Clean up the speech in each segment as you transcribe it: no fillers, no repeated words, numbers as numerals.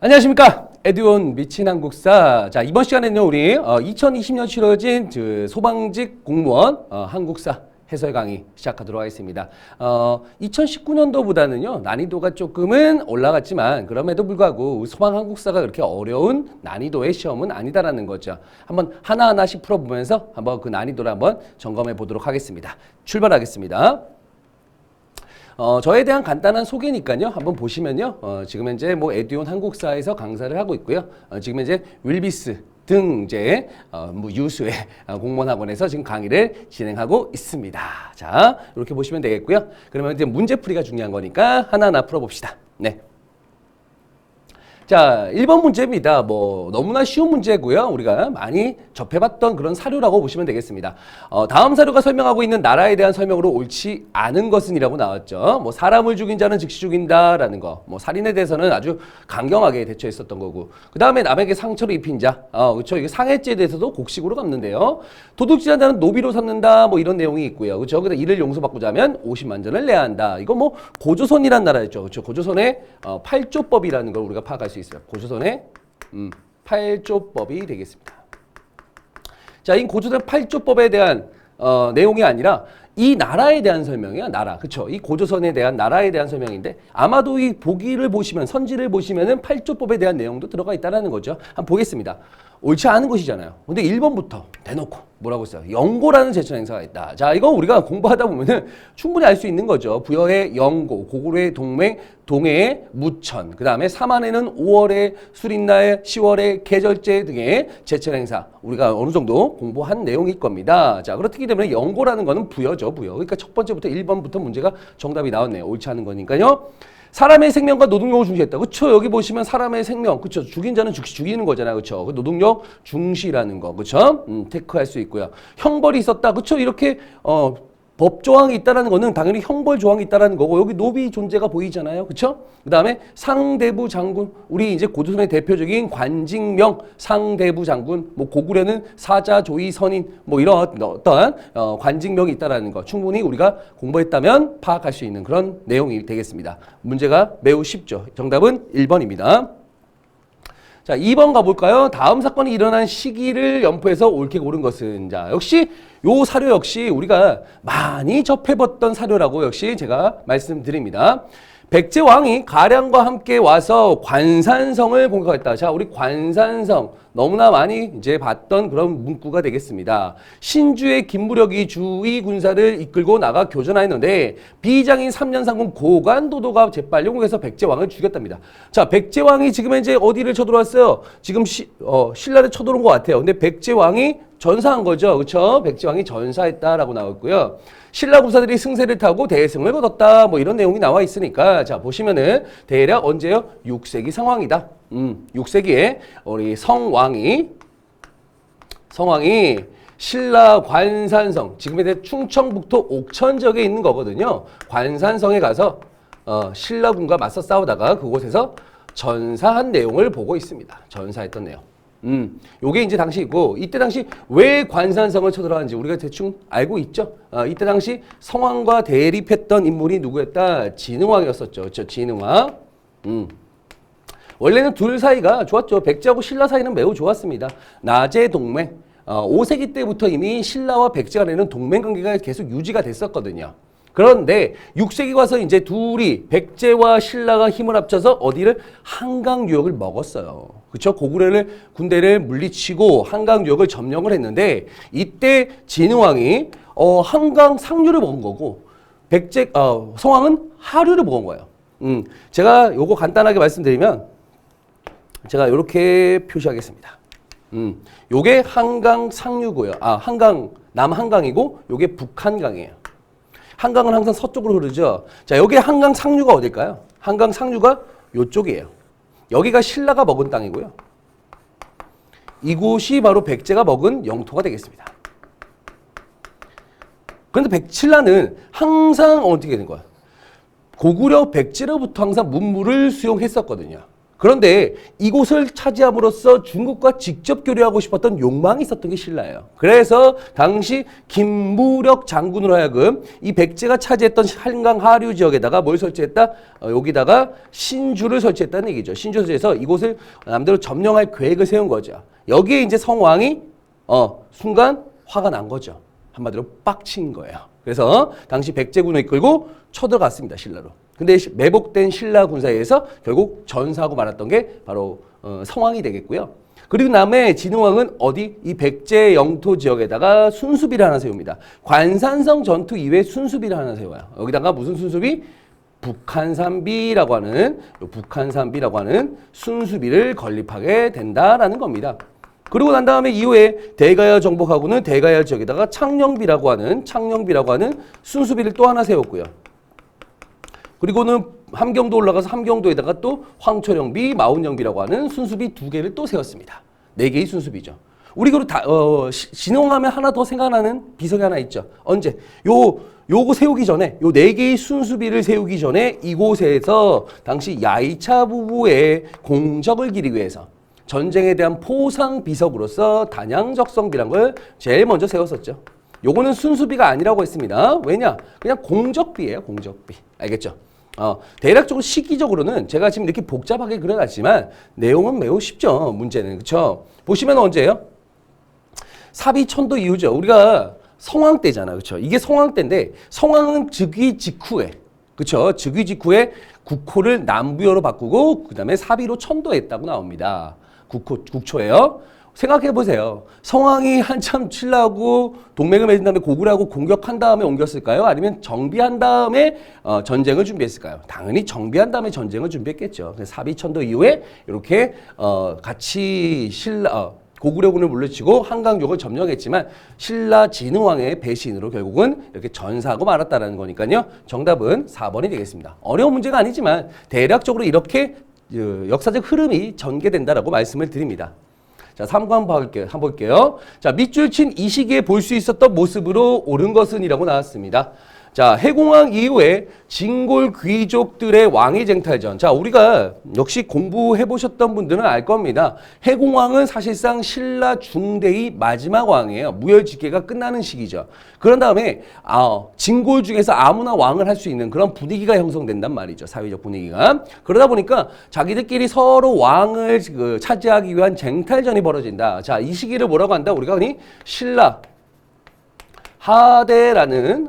안녕하십니까. 에듀온 미친 한국사. 자, 이번 시간에는요, 우리 2020년 치러진 소방직 공무원 한국사 해설 강의 시작하도록 하겠습니다. 2019년도보다는요, 난이도가 조금은 올라갔지만, 그럼에도 불구하고 소방 한국사가 그렇게 어려운 난이도의 시험은 아니다라는 거죠. 한번 하나하나씩 풀어보면서 한번 그 난이도를 한번 점검해 보도록 하겠습니다. 출발하겠습니다. 저에 대한 간단한 소개니까요. 한번 보시면요. 지금 현재 뭐 에듀온 한국사에서 강사를 하고 있고요. 지금 현재 윌비스 등 이제 뭐 유수의 공무원 학원에서 지금 강의를 진행하고 있습니다. 자, 이렇게 보시면 되겠고요. 그러면 이제 문제풀이가 중요한 거니까 하나하나 풀어봅시다. 네. 자, 1번 문제입니다. 뭐 너무나 쉬운 문제고요. 우리가 많이 접해봤던 그런 사료라고 보시면 되겠습니다. 다음 사료가 설명하고 있는 나라에 대한 설명으로 옳지 않은 것은 이라고 나왔죠. 뭐 사람을 죽인 자는 즉시 죽인다라는 거. 뭐 살인에 대해서는 아주 강경하게 대처했었던 거고. 그 다음에 남에게 상처를 입힌 자. 그렇죠. 이게 상해죄에 대해서도 곡식으로 갚는데요. 도둑질한 자는 노비로 삼는다. 뭐 이런 내용이 있고요. 그렇죠. 그다음 이를 용서받고자 하면 50만 전을 내야 한다. 이거 뭐 고조선이란 나라였죠. 그렇죠. 고조선의 8조법이라는 걸 우리가 파악할 수 있어요. 고조선의 8조법이 되겠습니다. 자, 이 고조선 8조법에 대한 내용이 아니라 이 나라에 대한 설명이야. 나라. 그렇죠? 이 고조선에 대한 나라에 대한 설명인데 아마도 이 보기를 보시면 선지를 보시면은 8조법에 대한 내용도 들어가 있다라는 거죠. 한번 보겠습니다. 옳지 않은 것이잖아요. 근데 1번부터 대놓고 뭐라고 써요? 영고라는 제천 행사가 있다. 자, 이거 우리가 공부하다 보면은 충분히 알 수 있는 거죠. 부여의 영고, 고구려의 동맹, 동해의 무천, 그 다음에 삼안에는 5월의 수린날, 10월의 계절제 등의 제천 행사. 우리가 어느 정도 공부한 내용일 겁니다. 자, 그렇기 때문에 영고라는 거는 부여죠, 부여. 그러니까 첫 번째부터 1번부터 문제가 정답이 나왔네요. 옳지 않은 거니까요. 사람의 생명과 노동력을 중시했다. 그쵸? 여기 보시면 사람의 생명, 그쵸? 죽인 자는 즉시 죽이는 거잖아요. 그쵸? 노동력 중시라는 거, 그쵸? 테크할 수 있고요. 형벌이 있었다. 그쵸? 이렇게, 법 조항이 있다라는 거는 당연히 형벌 조항이 있다라는 거고, 여기 노비 존재가 보이잖아요. 그쵸? 그 다음에 상대부 장군, 우리 이제 고조선의 대표적인 관직명 상대부 장군, 뭐 고구려는 사자, 조이, 선인, 뭐 이런 어떠한 관직명이 있다라는 거 충분히 우리가 공부했다면 파악할 수 있는 그런 내용이 되겠습니다. 문제가 매우 쉽죠. 정답은 1번입니다. 자, 2번 가볼까요? 다음 사건이 일어난 시기를 연포해서 옳게 고른 것은, 자, 역시 요 사료 역시 우리가 많이 접해봤던 사료라고 역시 제가 말씀드립니다. 백제왕이 가량과 함께 와서 관산성을 공격했다. 자, 우리 관산성 너무나 많이 이제 봤던 그런 문구가 되겠습니다. 신주의 김무력이 주의 군사를 이끌고 나가 교전하였는데 비장인 3년 상군 고관도도가 재빨리 공격해서 백제왕을 죽였답니다. 자, 백제왕이 지금 이제 어디를 쳐들어왔어요? 지금 신라를 쳐들어온 것 같아요. 근데 백제왕이 전사한 거죠. 그렇죠? 백제왕이 전사했다라고 나왔고요. 신라 군사들이 승세를 타고 대승을 거뒀다. 뭐 이런 내용이 나와 있으니까 자, 보시면은 대략 언제요? 6세기 상황이다. 6세기에 우리 성왕이 신라 관산성, 지금 이제 충청북도 옥천 지역에 있는 거거든요. 관산성에 가서 신라군과 맞서 싸우다가 그곳에서 전사한 내용을 보고 있습니다. 전사했던 내용. 요게 이제 당시이고, 이때 당시 왜 관산성을 쳐들어왔는지 우리가 대충 알고 있죠? 이때 당시 성왕과 대립했던 인물이 누구였다? 진흥왕이었었죠. 그렇죠? 진흥왕. 원래는 둘 사이가 좋았죠. 백제하고 신라 사이는 매우 좋았습니다. 나제 동맹. 5세기 때부터 이미 신라와 백제 간에는 동맹 관계가 계속 유지가 됐었거든요. 그런데 6세기 와서 이제 둘이 백제와 신라가 힘을 합쳐서 어디를 한강 유역을 먹었어요. 그렇죠? 고구려를 군대를 물리치고 한강 유역을 점령을 했는데 이때 진흥왕이 한강 상류를 먹은 거고 성왕은 하류를 먹은 거예요. 제가 요거 간단하게 말씀드리면 제가 이렇게 표시하겠습니다. 요게 한강 상류고요. 남한강이고 요게 북한강이에요. 한강은 항상 서쪽으로 흐르죠. 자, 여기 한강 상류가 어딜까요? 한강 상류가 요쪽이에요. 여기가 신라가 먹은 땅이고요. 이곳이 바로 백제가 먹은 영토가 되겠습니다. 그런데 신라는 항상 어떻게 되는 거야? 고구려 백제로부터 항상 문물을 수용했었거든요. 그런데 이곳을 차지함으로써 중국과 직접 교류하고 싶었던 욕망이 있었던 게 신라예요. 그래서 당시 김무력 장군으로 하여금 이 백제가 차지했던 한강 하류 지역에다가 뭘 설치했다? 여기다가 신주를 설치했다는 얘기죠. 신주 설치해서 이곳을 남대로 점령할 계획을 세운 거죠. 여기에 이제 성왕이 순간 화가 난 거죠. 한마디로 빡친 거예요. 그래서 당시 백제군을 이끌고 쳐들어갔습니다. 신라로. 근데 매복된 신라 군사에 의해서 결국 전사하고 말았던 게 바로 성왕이 되겠고요. 그리고 남해 진흥왕은 어디? 이 백제 영토 지역에다가 순수비를 하나 세웁니다. 관산성 전투 이후에 순수비를 하나 세워요. 여기다가 무슨 순수비? 북한산비라고 하는 순수비를 건립하게 된다라는 겁니다. 그리고 난 다음에 이후에 대가야 정복하고는 대가야 지역에다가 창녕비라고 하는 순수비를 또 하나 세웠고요. 그리고는 함경도 올라가서 함경도에다가 또 황초령비, 마운령비라고 하는 순수비 2개를 또 세웠습니다. 4개의 순수비죠. 우리 그리고 진흥하면 하나 더 생각나는 비석이 하나 있죠. 언제? 요거 세우기 전에, 요 4개의 순수비를 세우기 전에 이곳에서 당시 야이차 부부의 공적을 기리기 위해서 전쟁에 대한 포상 비석으로서 단양적성비란 걸 제일 먼저 세웠었죠. 요거는 순수비가 아니라고 했습니다. 왜냐? 그냥 공적비예요, 공적비. 알겠죠? 대략적으로 시기적으로는 제가 지금 이렇게 복잡하게 그려놨지만 내용은 매우 쉽죠. 문제는. 그쵸? 보시면 언제예요? 사비천도 이후죠. 우리가 성왕 때잖아. 그쵸? 이게 성왕 때인데 성왕은 즉위 직후에 그쵸? 즉위 직후에 국호를 남부여로 바꾸고 그 다음에 사비로 천도했다고 나옵니다. 국초예요. 생각해 보세요. 성왕이 한참 신라하고 동맹을 맺은 다음에 고구려하고 공격한 다음에 옮겼을까요? 아니면 정비한 다음에 전쟁을 준비했을까요? 당연히 정비한 다음에 전쟁을 준비했겠죠. 사비천도 이후에 이렇게 같이 고구려군을 물리치고 한강역을 점령했지만 신라 진흥왕의 배신으로 결국은 이렇게 전사하고 말았다는 거니까요. 정답은 4번이 되겠습니다. 어려운 문제가 아니지만 대략적으로 이렇게 역사적 흐름이 전개된다라고 말씀을 드립니다. 자, 3번 한번 볼게요. 자, 밑줄 친 이 시기에 볼 수 있었던 모습으로 옳은 것은 이라고 나왔습니다. 자, 해공왕 이후에 진골 귀족들의 왕위 쟁탈전. 자, 우리가 역시 공부해 보셨던 분들은 알 겁니다. 해공왕은 사실상 신라 중대의 마지막 왕이에요. 무열직계가 끝나는 시기죠. 그런 다음에 진골 중에서 아무나 왕을 할 수 있는 그런 분위기가 형성된단 말이죠. 사회적 분위기가. 그러다 보니까 자기들끼리 서로 왕을 차지하기 위한 쟁탈전이 벌어진다. 자, 이 시기를 뭐라고 한다? 우리가 흔히 신라 하대라는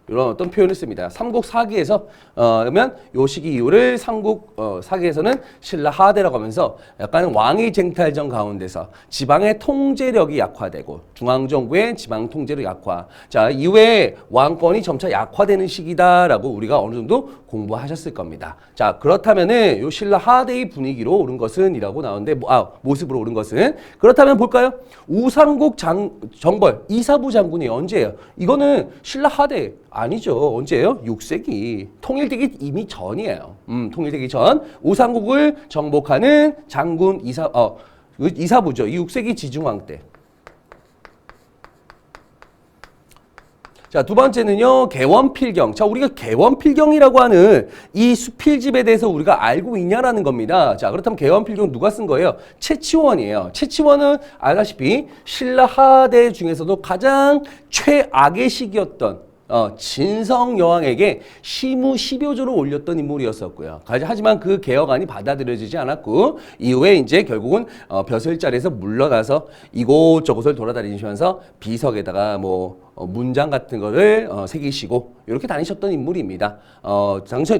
이런 어떤 표현을 씁니다. 삼국사기에서 그러면 요 시기 이후를 삼국사기에서는 신라 하대라고 하면서 약간 왕위 쟁탈전 가운데서 지방의 통제력이 약화되고 중앙정부의 지방 통제력 약화. 자, 이후에 왕권이 점차 약화되는 시기다라고 우리가 어느 정도 공부하셨을 겁니다. 자, 그렇다면은 요 신라 하대의 분위기로 오른 것은 이라고 나오는데 모습으로 오른 것은 그렇다면 볼까요? 우상국 정벌 이사부 장군이 언제예요? 이거는 신라 하대 아니죠. 언제예요? 6세기. 통일되기 이미 전이에요. 통일되기 전. 우상국을 정복하는 장군 이사부죠. 이 6세기 지중왕 때. 자, 두 번째는요, 개원필경. 자, 우리가 개원필경이라고 하는 이 수필집에 대해서 우리가 알고 있냐라는 겁니다. 자, 그렇다면 개원필경 누가 쓴 거예요? 채치원이에요. 채치원은 알다시피 신라 하대 중에서도 가장 최악의 시기였던 진성 여왕에게 시무 10여조를 올렸던 인물이었었고요. 하지만 그 개혁안이 받아들여지지 않았고 이후에 이제 결국은 벼슬자리에서 물러나서 이곳저곳을 돌아다니시면서 비석에다가 문장 같은 거를 새기시고 이렇게 다니셨던 인물입니다.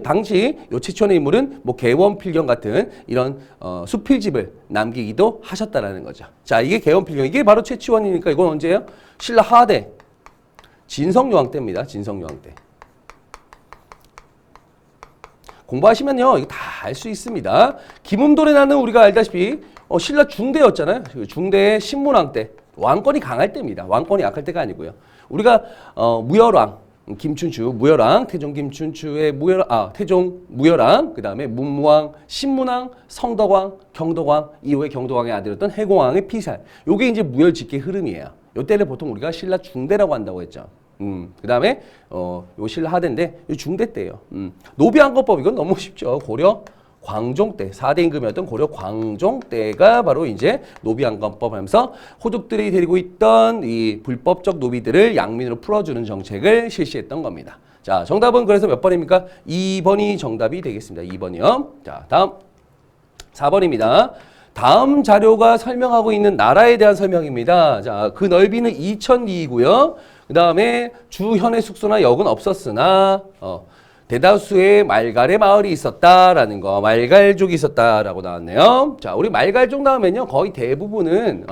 당시 요 최초의 인물은 개원필경 같은 이런 수필집을 남기기도 하셨다라는 거죠. 자, 이게 개원필경. 이게 바로 최치원이니까 이건 언제예요? 신라 하대. 진성여왕 때입니다. 진성여왕 때. 공부하시면요, 이거 다 알 수 있습니다. 김은돌의 나는 우리가 알다시피 신라 중대였잖아요. 중대의 신문왕 때. 왕권이 강할 때입니다. 왕권이 약할 때가 아니고요. 우리가 무열왕, 김춘추, 무열왕, 태종 김춘추의 태종 무열왕, 그 다음에 문무왕, 신문왕, 성덕왕, 경덕왕, 이후에 경덕왕의 아들이었던 해공왕의 피살. 요게 이제 무열직계 흐름이에요. 요때를 보통 우리가 신라 중대라고 한다고 했죠. 그 다음에 요 신라 하대인데 요 중대 때예요. 노비왕권법 이건 너무 쉽죠. 고려 광종 때 4대 임금이었던 고려 광종 때가 바로 이제 노비안건법 하면서 호족들이 데리고 있던 이 불법적 노비들을 양민으로 풀어주는 정책을 실시했던 겁니다. 자, 정답은 그래서 몇 번입니까? 2번이 정답이 되겠습니다. 2번이요. 자, 다음 4번입니다. 다음 자료가 설명하고 있는 나라에 대한 설명입니다. 자, 그 넓이는 2002이고요. 그 다음에 주 현해 숙소나 역은 없었으나 대다수의 말갈의 마을이 있었다라는 거, 말갈족이 있었다라고 나왔네요. 자, 우리 말갈족 나오면요, 거의 대부분은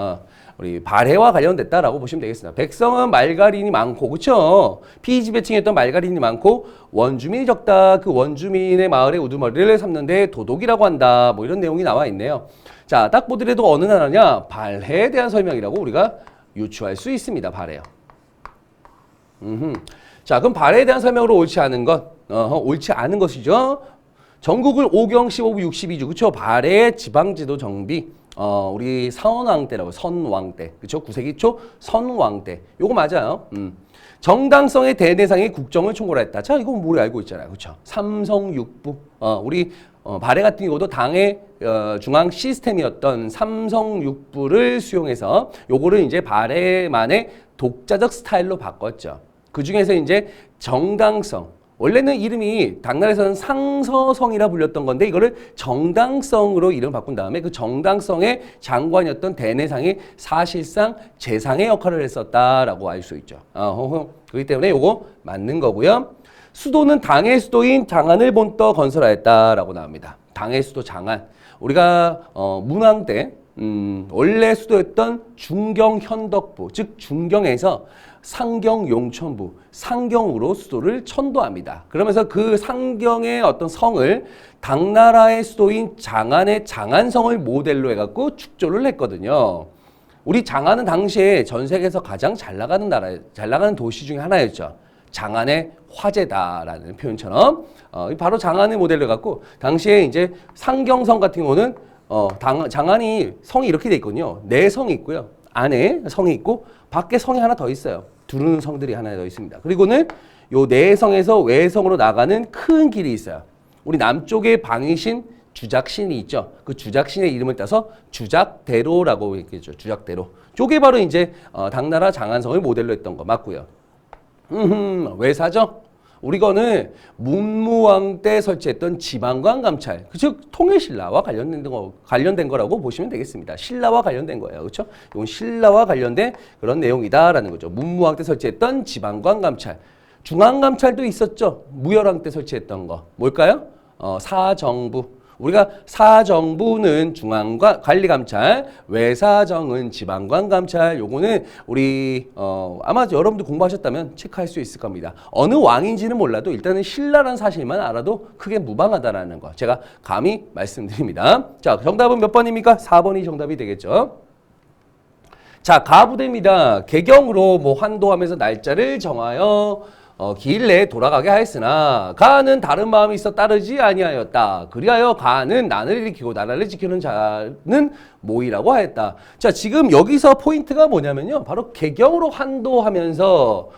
우리 발해와 관련됐다라고 보시면 되겠습니다. 백성은 말갈인이 많고, 그렇죠? 피지배층이었던 말갈인이 많고 원주민이 적다. 그 원주민의 마을의 우두머리를 삼는데 도독이라고 한다. 뭐 이런 내용이 나와 있네요. 자, 딱 보더라도 어느 나라냐? 발해에 대한 설명이라고 우리가 유추할 수 있습니다. 발해요. 자, 그럼 발해에 대한 설명으로 옳지 않은 것. 옳지 않은 것이죠. 전국을 5경 15부 62주, 그쵸? 발해 지방지도 정비. 우리 선왕 때라고, 선왕 때. 그쵸? 9세기 초 선왕 때. 요거 맞아요. 정당성의 대내상의 국정을 총괄했다. 자, 이거 우리 알고 있잖아요. 그쵸? 삼성육부. 우리 발해 같은 경우도 당의 중앙 시스템이었던 삼성육부를 수용해서 요거를 이제 발해만의 독자적 스타일로 바꿨죠. 그 중에서 이제 정당성. 원래는 이름이 당나라에서는 상서성이라 불렸던 건데 이거를 정당성으로 이름 바꾼 다음에 그 정당성의 장관이었던 대내상이 사실상 재상의 역할을 했었다라고 알 수 있죠. 그렇기 때문에 요거 맞는 거고요. 수도는 당의 수도인 장안을 본떠 건설하였다라고 나옵니다. 당의 수도 장안. 우리가 문왕 때 원래 수도였던 중경 현덕부, 즉 중경에서 상경 용천부, 상경으로 수도를 천도합니다. 그러면서 그 상경의 어떤 성을 당나라의 수도인 장안의 장안성을 모델로 해갖고 축조를 했거든요. 우리 장안은 당시에 전 세계에서 가장 잘 나가는 잘 나가는 도시 중에 하나였죠. 장안의 화제다라는 표현처럼 바로 장안의 모델로 해갖고 당시에 이제 상경성 같은 경우는 장안이 성이 이렇게 돼 있거든요. 네 성이 있고요. 안에 성이 있고 밖에 성이 하나 더 있어요. 두르는 성들이 하나 더 있습니다. 그리고는 요 내성에서 외성으로 나가는 큰 길이 있어요. 우리 남쪽에 방위신 주작신이 있죠. 그 주작신의 이름을 따서 주작대로라고 얘기했죠. 주작대로. 요게 바로 이제 당나라 장안성을 모델로 했던 거 맞고요. 왜 사죠? 우리 거는 문무왕 때 설치했던 지방관 감찰, 즉 통일신라와 관련된 거라고 보시면 되겠습니다. 신라와 관련된 거예요, 그렇죠? 이건 신라와 관련된 그런 내용이다라는 거죠. 문무왕 때 설치했던 지방관 감찰, 중앙 감찰도 있었죠. 무열왕 때 설치했던 거 뭘까요? 사정부. 우리가 사정부는 중앙관리감찰, 외사정은 지방관감찰. 요거는 우리 아마 여러분들 공부하셨다면 체크할 수 있을 겁니다. 어느 왕인지는 몰라도 일단은 신라라는 사실만 알아도 크게 무방하다라는 거 제가 감히 말씀드립니다. 자, 정답은 몇 번입니까? 4번이 정답이 되겠죠. 자, 가부대입니다. 개경으로 뭐 환도하면서 날짜를 정하여 기일 내에 돌아가게 하였으나 가는 다른 마음이 있어 따르지 아니하였다. 그리하여 가는 난을 일으키고 나라를 지키는 자는 모이라고 하였다. 자, 지금 여기서 포인트가 뭐냐면요. 바로 개경으로 환도하면서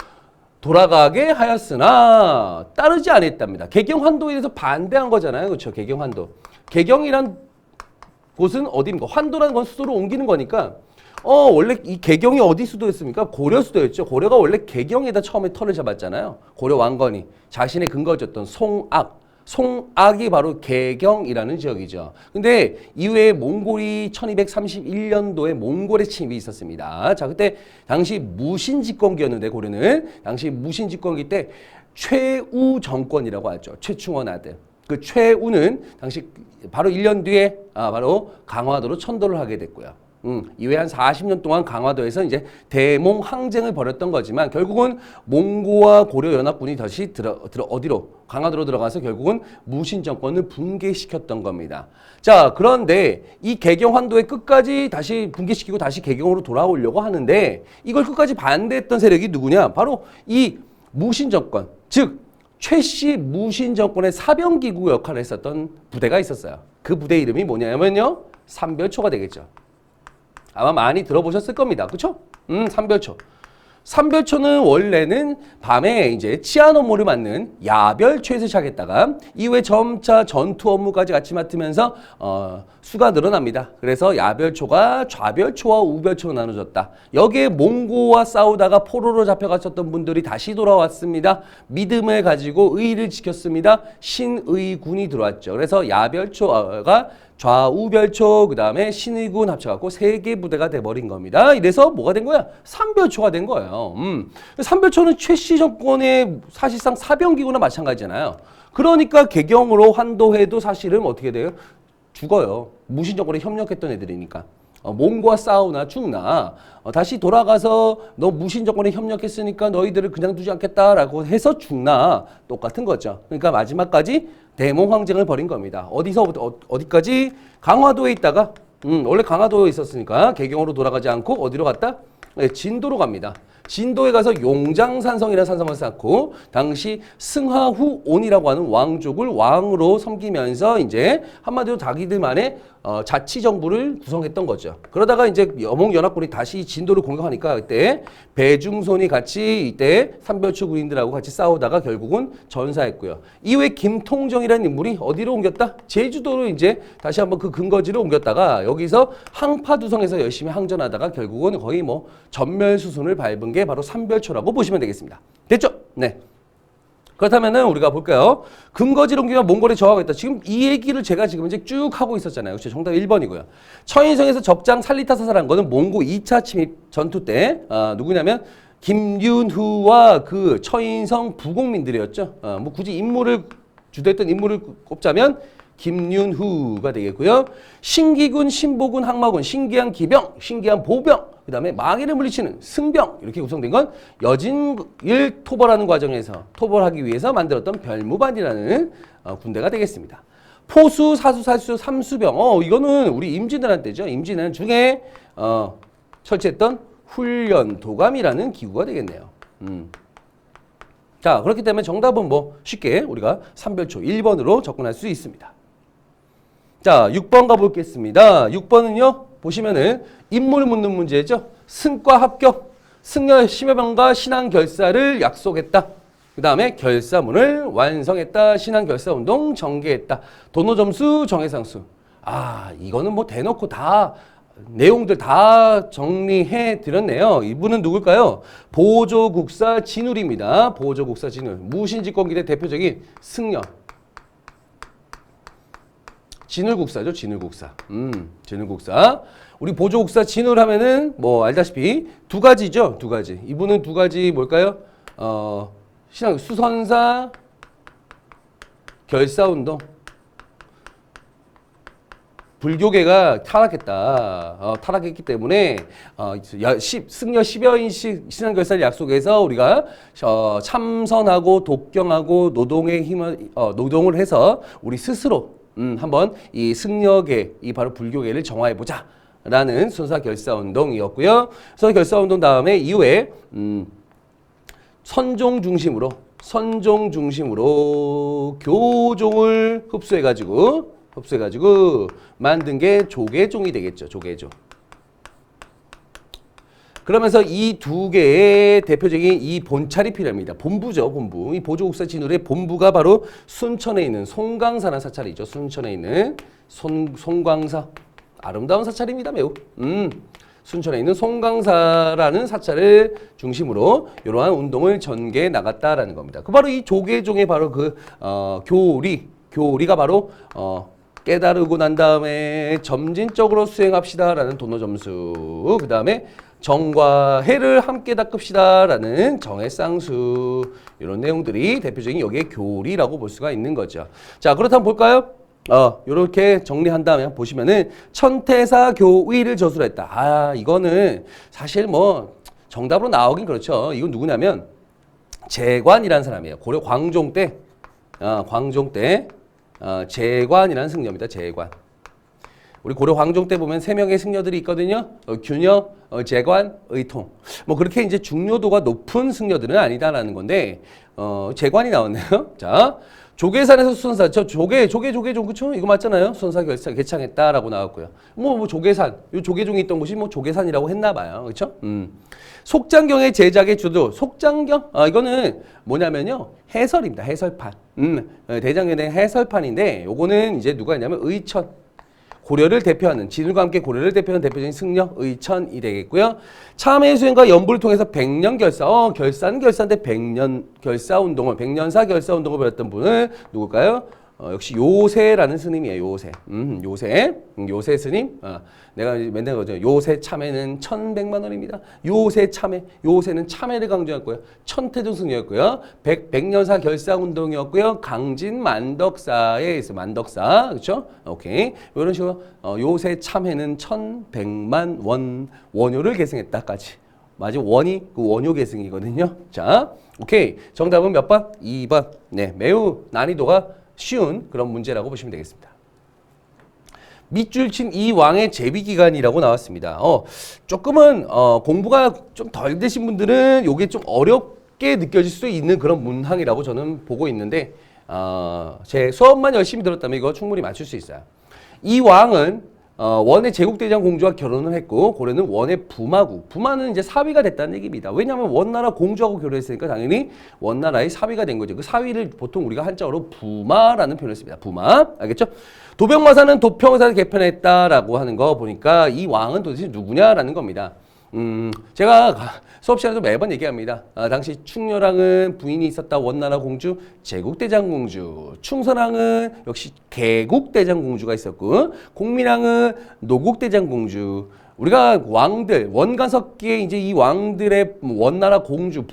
돌아가게 하였으나 따르지 않았답니다. 개경 환도에 대해서 반대한 거잖아요. 그렇죠? 개경 환도. 개경이란 곳은 어디입니까? 환도라는 건 수도로 옮기는 거니까 원래 이 개경이 어디 수도였습니까? 고려 수도였죠. 고려가 원래 개경에다 처음에 터를 잡았잖아요. 고려 왕건이 자신의 근거였던 송악이 바로 개경이라는 지역이죠. 근데 이후에 몽골이 1231년도에 몽골의 침입이 있었습니다. 자, 그때 당시 무신집권기였는데 고려는 당시 무신집권기 때 최우 정권이라고 하죠. 최충원 아들. 그 최우는 당시 바로 1년 뒤에 바로 강화도로 천도를 하게 됐고요. 이후에 한 40년 동안 강화도에서 이제 대몽 항쟁을 벌였던 거지만 결국은 몽고와 고려 연합군이 다시 어디로 강화도로 들어가서 결국은 무신 정권을 붕괴시켰던 겁니다. 자, 그런데 이 개경 환도에 끝까지 다시 붕괴시키고 다시 개경으로 돌아오려고 하는데 이걸 끝까지 반대했던 세력이 누구냐? 바로 이 무신 정권, 즉 최씨 무신 정권의 사병기구 역할을 했었던 부대가 있었어요. 그 부대 이름이 뭐냐면요, 삼별초가 되겠죠. 아마 많이 들어보셨을 겁니다. 그쵸? 삼별초. 삼별초는 원래는 밤에 이제 치안 업무를 맡는 야별초에서 시작했다가 이후에 점차 전투 업무까지 같이 맡으면서 수가 늘어납니다. 그래서 야별초가 좌별초와 우별초로 나눠졌다. 여기에 몽고와 싸우다가 포로로 잡혀갔었던 분들이 다시 돌아왔습니다. 믿음을 가지고 의를 지켰습니다. 신의군이 들어왔죠. 그래서 야별초가 좌우별초, 그 다음에 신의군 합쳐갖고 세 개 부대가 돼버린 겁니다. 이래서 뭐가 된 거야? 삼별초가 된 거예요. 삼별초는 최씨 정권의 사실상 사병기구나 마찬가지잖아요. 그러니까 개경으로 환도해도 사실은 어떻게 돼요? 죽어요. 무신 정권에 협력했던 애들이니까. 몽고와 싸우나 죽나 다시 돌아가서 너 무신 정권에 협력했으니까 너희들을 그냥 두지 않겠다라고 해서 죽나 똑같은 거죠. 그러니까 마지막까지 대몽 항쟁을 벌인 겁니다. 어디서부터 어디까지? 강화도에 있다가 원래 강화도에 있었으니까 개경으로 돌아가지 않고 어디로 갔다? 네, 진도로 갑니다. 진도에 가서 용장산성이라는 산성을 쌓고 당시 승하후온이라고 하는 왕족을 왕으로 섬기면서 이제 한마디로 자기들만의 자치정부를 구성했던 거죠. 그러다가 이제 여몽연합군이 다시 진도를 공격하니까 그때 배중손이 같이 이때 삼별초 군인들하고 같이 싸우다가 결국은 전사했고요. 이후에 김통정이라는 인물이 어디로 옮겼다? 제주도로 이제 다시 한번 그 근거지로 옮겼다가 여기서 항파두성에서 열심히 항전하다가 결국은 거의 뭐 전멸수순을 밟은 게 바로 삼별초라고 보시면 되겠습니다. 됐죠? 네. 그렇다면은 우리가 볼까요? 금거지로 옮기며 몽골에 저항했다. 지금 이 얘기를 제가 지금 이제 쭉 하고 있었잖아요. 그렇죠? 정답 1번이고요. 처인성에서 적장 살리타 사살한 거는 몽고 2차 침입 전투 때 누구냐면 김윤후와 그 처인성 부공민들이었죠. 뭐 굳이 인물을 주도했던 인물을 꼽자면 김윤후가 되겠고요. 신기군, 신보군, 항마군, 신기한 기병, 신기한 보병, 그 다음에 마귀를 물리치는 승병 이렇게 구성된 건 여진을 토벌하는 과정에서 토벌하기 위해서 만들었던 별무반이라는 군대가 되겠습니다. 포수, 사수, 살수, 삼수병 이거는 우리 임진왜란 때죠. 임진왜란 중에 설치했던 훈련 도감이라는 기구가 되겠네요. 자, 그렇기 때문에 정답은 뭐 쉽게 우리가 삼별초 1번으로 접근할 수 있습니다. 자, 6번 가보겠습니다. 6번은요, 보시면은 인물 묻는 문제죠. 승과 합격, 승려 10여 명과 신앙 결사를 약속했다. 그 다음에 결사문을 완성했다. 신앙 결사 운동 전개했다. 도노 점수, 정해상수. 이거는 뭐 대놓고 다 내용들 다 정리해 드렸네요. 이분은 누굴까요? 보조국사 진울입니다. 보조국사 진울. 무신집권기대 대표적인 승려. 진울국사죠. 진울국사. 진울국사. 우리 보조국사 진울 하면은 뭐 알다시피 두 가지죠. 두 가지. 이분은 두 가지 뭘까요? 신앙 수선사 결사운동. 불교계가 타락했다. 타락했기 때문에 승려 10여인씩 신앙결사를 약속해서 우리가 참선하고 독경하고 노동을 해서 우리 스스로 한번 이 승려계, 이 바로 불교계를 정화해보자 라는 순사결사운동이었고요. 순사결사운동 다음에 이후에 선종 중심으로 교종을 흡수해가지고 만든 게 조계종이 되겠죠. 조계종. 그러면서 이 두 개의 대표적인 이 본찰이 필요합니다. 본부죠, 본부. 이 보조국사 진울의 본부가 바로 순천에 있는 송광사라는 사찰이죠. 순천에 있는 송광사. 아름다운 사찰입니다, 매우. 순천에 있는 송광사라는 사찰을 중심으로 이러한 운동을 전개해 나갔다라는 겁니다. 그 바로 이 조계종의 바로 그 교리가 바로 깨달으고 난 다음에 점진적으로 수행합시다라는 도노점수, 그 다음에 정과 해를 함께 닦읍시다라는 정해쌍수, 이런 내용들이 대표적인 여기에 교리라고 볼 수가 있는 거죠. 자, 그렇다면 볼까요? 요렇게 정리한 다음에 보시면은 천태사 교의를 저술했다. 이거는 사실 뭐 정답으로 나오긴 그렇죠. 이건 누구냐면 재관이라는 사람이에요. 고려 광종 때 재관이라는 승려입니다. 재관. 우리 고려 황종 때 보면 3명의 승려들이 있거든요. 균여, 재관, 의통. 뭐 그렇게 이제 중요도가 높은 승려들은 아니다라는 건데, 재관이 나왔네요. 자, 조계산에서 수선사. 저 조계종, 그쵸? 이거 맞잖아요. 수선사 개창했다라고 나왔고요. 뭐 조계산. 요 조계종이 있던 곳이 뭐 조계산이라고 했나봐요. 그쵸? 속장경의 제작의 주도. 속장경? 이거는 뭐냐면요. 해설입니다. 해설판. 대장경의 해설판인데 요거는 이제 누가 했냐면 의천. 고려를 대표하는 진울과 함께 고려를 대표하는 대표적인 승려 의천이 되겠고요. 참회 수행과 연부를 통해서 백년 결사. 결사인데 백년 결사 운동을 백년사 결사 운동을 벌였던 분은 누굴까요? 역시 요새라는 스님이에요. 요새 스님. 내가 맨날 그러죠. 요새 참회는 1,100만 원입니다. 요새 참회. 요새는 참회를 강조했고요. 천태종 승려였고요. 백년사 결사운동이었고요. 강진 만덕사에 있어. 만덕사. 그렇죠? 오케이. 이런 식으로 요새 참회는 1,100만 원 원효를 계승했다까지. 맞아. 원이 그 원효 계승이거든요. 자, 오케이. 정답은 몇 번? 2번. 네, 매우 난이도가 쉬운 그런 문제라고 보시면 되겠습니다. 밑줄 친 이 왕의 재위기간이라고 나왔습니다. 조금은 공부가 좀 덜 되신 분들은 이게 좀 어렵게 느껴질 수 있는 그런 문항이라고 저는 보고 있는데 제 수업만 열심히 들었다면 이거 충분히 맞출 수 있어요. 이 왕은 원의 제국대장 공주와 결혼을 했고 고려는 원의 부마국. 부마는 이제 사위가 됐다는 얘기입니다. 왜냐하면 원나라 공주하고 결혼했으니까 당연히 원나라의 사위가 된 거죠. 그 사위를 보통 우리가 한자어로 부마라는 표현을 씁니다. 부마. 알겠죠? 도병마사는 도평사를 개편했다라고 하는 거 보니까 이 왕은 도대체 누구냐라는 겁니다. 제가 수업 시간에도 매번 얘기합니다. 당시 충렬왕은 부인이 있었다. 원나라 공주, 제국대장 공주. 충선왕은 역시 개국대장 공주가 있었고, 공민왕은 노국대장 공주. 우리가 왕들, 원간석기에 이제 이 왕들의 원나라 공주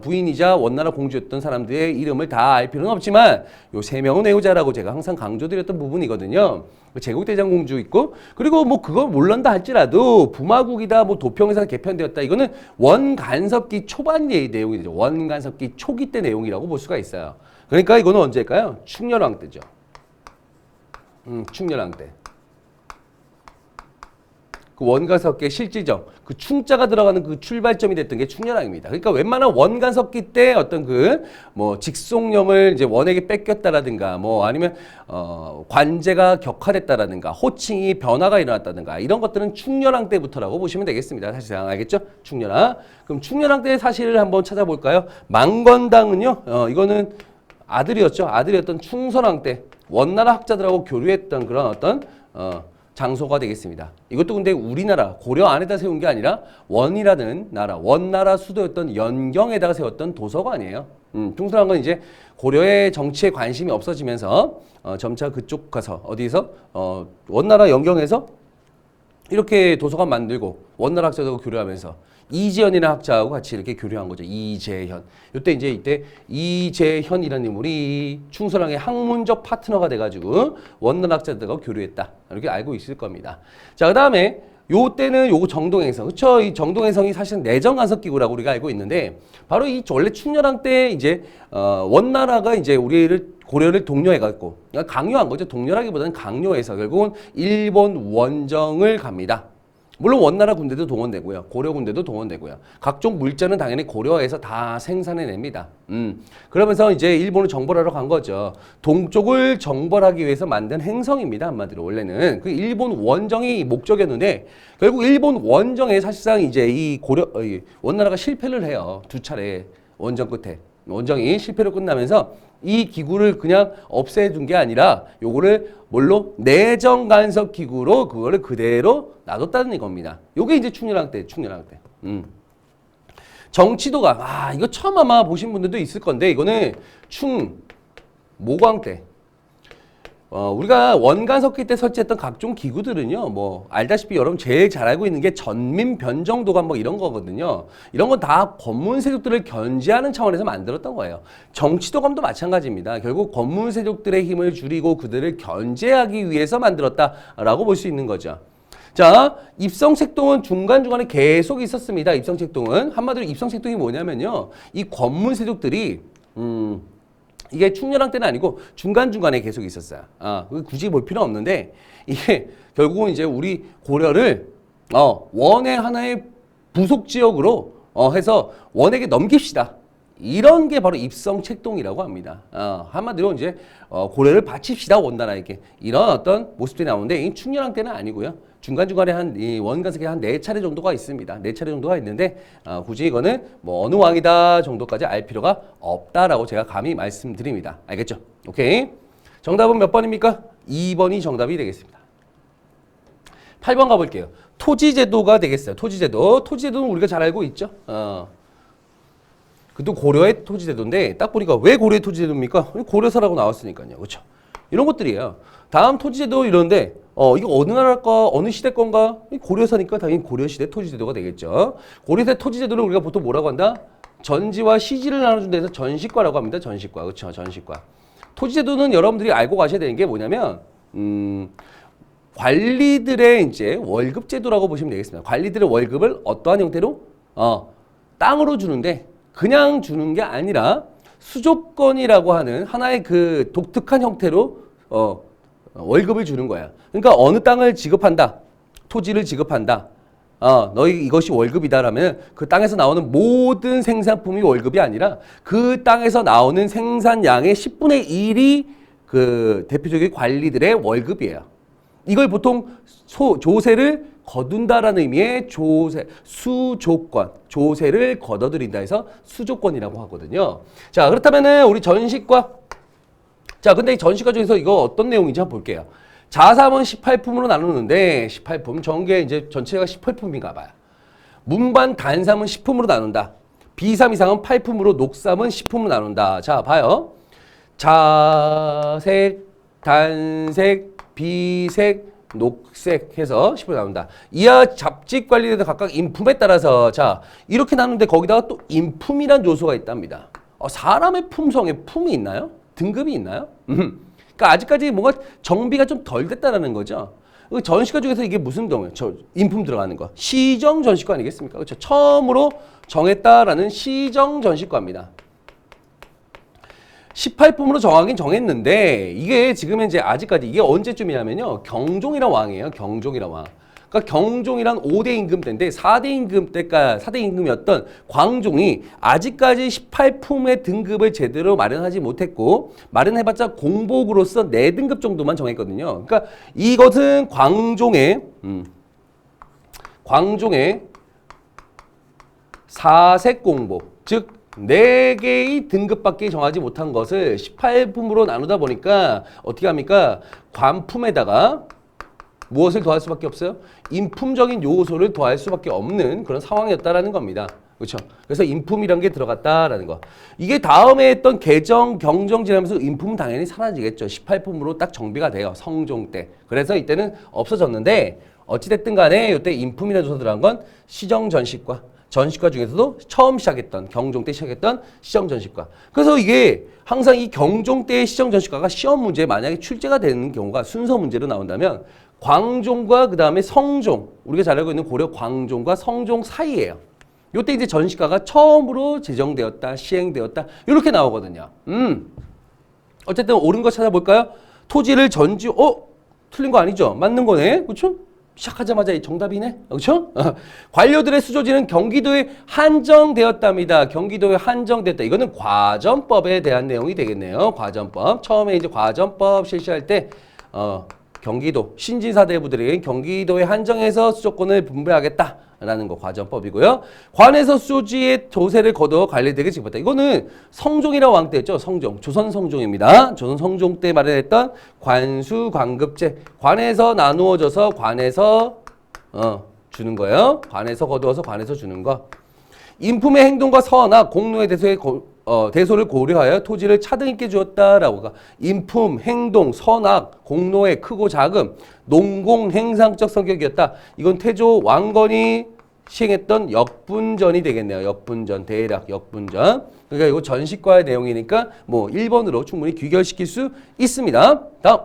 부인이자 원나라 공주였던 사람들의 이름을 다 알 필요는 없지만 요 세 명은 외우자라고 제가 항상 강조드렸던 부분이거든요. 제국대장 공주 있고 그리고 뭐 그걸 몰란다 할지라도 부마국이다 뭐 도평에서 개편되었다 이거는 원간섭기 초반의 내용이죠. 원간섭기 초기 때 내용이라고 볼 수가 있어요. 그러니까 이거는 언제일까요? 충렬왕 때죠. 충렬왕 때. 그 원간섭기의 실지정, 그 충자가 들어가는 그 출발점이 됐던 게 충렬왕입니다. 그러니까 웬만한 원간섭기 때 어떤 그 뭐 직속령을 이제 원에게 뺏겼다라든가 뭐 아니면 관제가 격화됐다라든가 호칭이 변화가 일어났다든가 이런 것들은 충렬왕 때부터라고 보시면 되겠습니다. 사실상 알겠죠? 충렬왕. 그럼 충렬왕 때 사실을 한번 찾아볼까요? 망건당은요. 이거는 아들이었죠. 아들이었던 충선왕 때 원나라 학자들하고 교류했던 그런 어떤 장소가 되겠습니다. 이것도 근데 우리나라 고려 안에다 세운 게 아니라 원이라는 나라, 원나라 수도였던 연경에다가 세웠던 도서관이에요. 충선한 건 이제 고려의 정치에 관심이 없어지면서 점차 그쪽 가서 어디서 원나라 연경에서 이렇게 도서관 만들고 원나라 학자들하고 교류하면서 이재현이라는 학자하고 같이 이렇게 교류한 거죠. 이재현. 이때 이재현이라는 인물이 충선왕의 학문적 파트너가 돼가지고 원나라 학자들과 교류했다. 이렇게 알고 있을 겁니다. 자, 그 다음에 요 때는 요거 정동행성. 그쵸? 이 정동행성이 사실은 내정간섭기구라고 우리가 알고 있는데 바로 이 원래 충렬왕 때 이제 원나라가 이제 고려를 독려해갖고 그러니까 강요한 거죠. 독려라기보다는 강요해서 결국은 일본 원정을 갑니다. 물론 원나라 군대도 동원되고요. 고려 군대도 동원되고요. 각종 물자는 당연히 고려에서 다 생산해냅니다. 그러면서 이제 일본을 정벌하러 간 거죠. 동쪽을 정벌하기 위해서 만든 행성입니다. 한마디로 원래는. 그 일본 원정이 목적이었는데 결국 일본 원정에 사실상 이제 이 원나라가 실패를 해요. 2차례 원정 끝에. 원정이 실패로 끝나면서 이 기구를 그냥 없애둔 게 아니라 요거를 뭘로? 내정간섭 기구로 그거를 그대로 놔뒀다는 겁니다. 요게 이제 충렬왕 때. 정치도가 이거 처음 아마 보신 분들도 있을 건데 이거는 모광 때. 우리가 원간섭기 때 설치했던 각종 기구들은요, 뭐, 알다시피 여러분 제일 잘 알고 있는 게 전민변정도관 뭐 이런 거거든요. 이런 건 다 권문세족들을 견제하는 차원에서 만들었던 거예요. 정치도감도 마찬가지입니다. 결국 권문세족들의 힘을 줄이고 그들을 견제하기 위해서 만들었다라고 볼 수 있는 거죠. 자, 입성책동은 중간중간에 계속 있었습니다. 입성책동은. 한마디로 입성책동이 뭐냐면요. 이 권문세족들이, 이게 충렬왕 때는 아니고 중간중간에 계속 있었어요. 굳이 볼 필요는 없는데 이게 결국은 이제 우리 고려를 원의 하나의 부속 지역으로 해서 원에게 넘깁시다. 이런 게 바로 입성책동이라고 합니다. 한마디로 이제 고려를 바칩시다 원나라에게 이런 어떤 모습들이 나오는데 이 충렬왕 때는 아니고요. 중간중간에 이 원간석에 한 4차례 정도가 있습니다. 4차례 정도가 있는데 굳이 이거는 뭐 어느 왕이다 정도까지 알 필요가 없다라고 제가 감히 말씀드립니다. 알겠죠? 오케이. 정답은 몇 번입니까? 2번이 정답이 되겠습니다. 8번 가볼게요. 토지제도가 되겠어요. 토지제도. 토지제도는 우리가 잘 알고 있죠? 그것도 고려의 토지제도인데 딱 보니까 왜 고려의 토지제도입니까? 고려사라고 나왔으니까요. 그렇죠? 이런 것들이에요. 다음 토지제도 이런데 이거 어느 나라일까? 어느 시대 건가? 고려사니까 당연히 고려시대 토지제도가 되겠죠. 고려시대 토지제도를 우리가 보통 뭐라고 한다? 전지와 시지를 나눠준 데서 전시과라고 합니다. 전시과. 그렇죠? 전시과. 토지제도는 여러분들이 알고 가셔야 되는 게 뭐냐면 관리들의 이제 월급 제도라고 보시면 되겠습니다. 관리들의 월급을 어떠한 형태로? 땅으로 주는데 그냥 주는 게 아니라 수조권이라고 하는 하나의 그 독특한 형태로 월급을 주는 거야. 그러니까 어느 땅을 지급한다. 토지를 지급한다. 너희 이것이 월급이다라면 그 땅에서 나오는 모든 생산품이 월급이 아니라 그 땅에서 나오는 생산량의 10분의 1이 그 대표적인 관리들의 월급이에요. 이걸 보통 조세를 거둔다라는 의미의 수조권, 조세를 걷어들인다 해서 수조권이라고 하거든요. 자, 그렇다면은 우리 전시과. 자, 근데 이 전시과 중에서 이거 어떤 내용인지 한번 볼게요. 자삼은 18품으로 나누는데 18품, 전개 이제 전체가 18품인가 봐요. 문반 단삼은 10품으로 나눈다. 비삼 이상은 8품으로 녹삼은 10품으로 나눈다. 자, 봐요. 자색, 단색, 비색, 녹색 해서 10으로 나온다. 이하 잡지 관리대도 각각 인품에 따라서 자 이렇게 나누는데 거기다가 또 인품이란 요소가 있답니다. 사람의 품성에 품이 있나요? 등급이 있나요? 그러니까 아직까지 뭔가 정비가 좀 덜 됐다라는 거죠. 전시과 중에서 이게 무슨 경우예요? 인품 들어가는 거. 시정 전시과 아니겠습니까? 그렇죠. 처음으로 정했다라는 시정 전시과입니다. 18품으로 정하긴 정했는데 이게 지금 이제 아직까지 이게 언제쯤이냐면요. 경종이란 왕이에요. 경종이란 왕. 그러니까 경종이란 5대 임금 때인데 4대 임금 때가 4대 임금이었던 광종이 아직까지 18품의 등급을 제대로 마련하지 못했고 마련해봤자 공복으로서 4등급 정도만 정했거든요. 그러니까 이것은 광종의 사색 공복, 즉 4개의 등급밖에 정하지 못한 것을 18품으로 나누다 보니까 어떻게 합니까? 관품에다가 무엇을 더할 수밖에 없어요? 인품적인 요소를 더할 수밖에 없는 그런 상황이었다라는 겁니다. 그렇죠? 그래서 인품이란 게 들어갔다라는 거. 이게 다음에 했던 개정, 경정 지나면서 인품은 당연히 사라지겠죠. 18품으로 딱 정비가 돼요. 성종 때. 그래서 이때는 없어졌는데 어찌됐든 간에 이때 인품이라는 요소 들어간 건 시정전시과. 전시과 중에서도 처음 시작했던 경종 때 시작했던 시정전시과. 그래서 이게 항상 이 경종 때의 시정전시과가 시험 문제에 만약에 출제가 되는 경우가 순서 문제로 나온다면 광종과 그 다음에 성종, 우리가 잘 알고 있는 고려 광종과 성종 사이예요. 이때 이제 전시과가 처음으로 제정되었다, 시행되었다 이렇게 나오거든요. 어쨌든 옳은 거 찾아볼까요? 토지를 틀린 거 아니죠? 맞는 거네, 그렇죠? 시작하자마자 정답이네. 그렇죠? 관료들의 수조지는 경기도에 한정되었답니다. 경기도에 한정됐다. 이거는 과전법에 대한 내용이 되겠네요. 과전법. 처음에 이제 과전법 실시할 때 경기도 신진사대부들에게 경기도에 한정해서 수조권을 분배하겠다라는 거 과전법이고요. 관에서 수조지의 조세를 거두어 관리들에게 지급했다. 이거는 성종이라고 왕 때였죠. 성종. 조선 성종입니다. 조선 성종 때 마련했던 관수 관급제. 관에서 나누어져서 관에서 주는 거예요. 관에서 거두어서 관에서 주는 거. 인품의 행동과 서나 공로의 대소를 고려하여 토지를 차등 있게 주었다라고. 인품, 행동, 선악, 공로의 크고 작음, 농공, 행상적 성격이었다. 이건 태조 왕건이 시행했던 역분전이 되겠네요. 역분전, 대략 역분전. 그러니까 이거 전시과의 내용이니까 뭐 1번으로 충분히 귀결시킬 수 있습니다. 다음.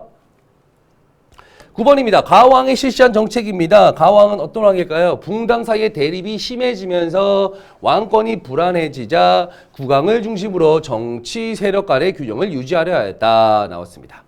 9번입니다. 가왕이 실시한 정책입니다. 가왕은 어떤 왕일까요? 붕당 사이의 대립이 심해지면서 왕권이 불안해지자 국왕을 중심으로 정치 세력 간의 균형을 유지하려 하였다. 나왔습니다.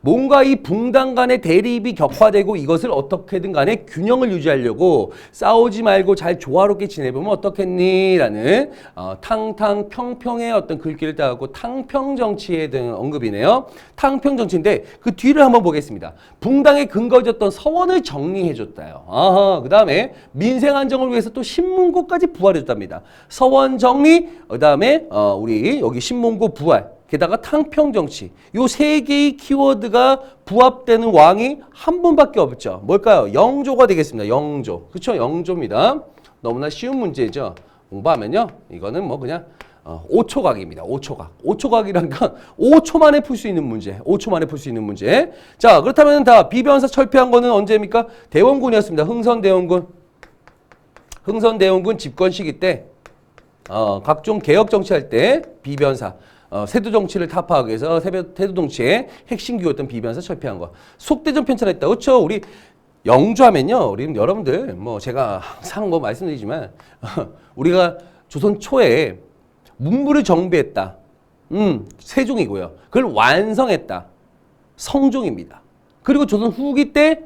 뭔가 이 붕당 간의 대립이 격화되고 이것을 어떻게든 간에 균형을 유지하려고 싸우지 말고 잘 조화롭게 지내보면 어떻겠니? 라는 탕탕평평의 어떤 글귀를 따갖고 탕평정치에 대한 언급이네요. 탕평정치인데 그 뒤를 한번 보겠습니다. 붕당의 근거졌던 서원을 정리해줬다요. 그 다음에 민생 안정을 위해서 또 신문고까지 부활해줬답니다. 서원 정리, 그 다음에 우리 여기 신문고 부활. 게다가 탕평정치. 요 세 개의 키워드가 부합되는 왕이 한 분밖에 없죠. 뭘까요? 영조가 되겠습니다. 영조. 그렇죠? 영조입니다. 너무나 쉬운 문제죠. 공부하면요. 이거는 뭐 그냥 5초각입니다. 5초각. 5초각이란 건 5초 만에 풀 수 있는 문제. 5초 만에 풀 수 있는 문제. 자, 그렇다면 다 비변사 철폐한 거는 언제입니까? 대원군이었습니다. 흥선대원군. 흥선대원군 집권 시기 때 각종 개혁 정치할 때 비변사 세도 정치를 타파하기 위해서 세도 정치의 핵심 기호였던 비변사 철폐한 거. 속대전 편찬했다. 그렇죠? 우리 영조하면요. 우리 여러분들 뭐 제가 항상 뭐 말씀드리지만 우리가 조선 초에 문물을 정비했다. 세종이고요. 그걸 완성했다. 성종입니다. 그리고 조선 후기 때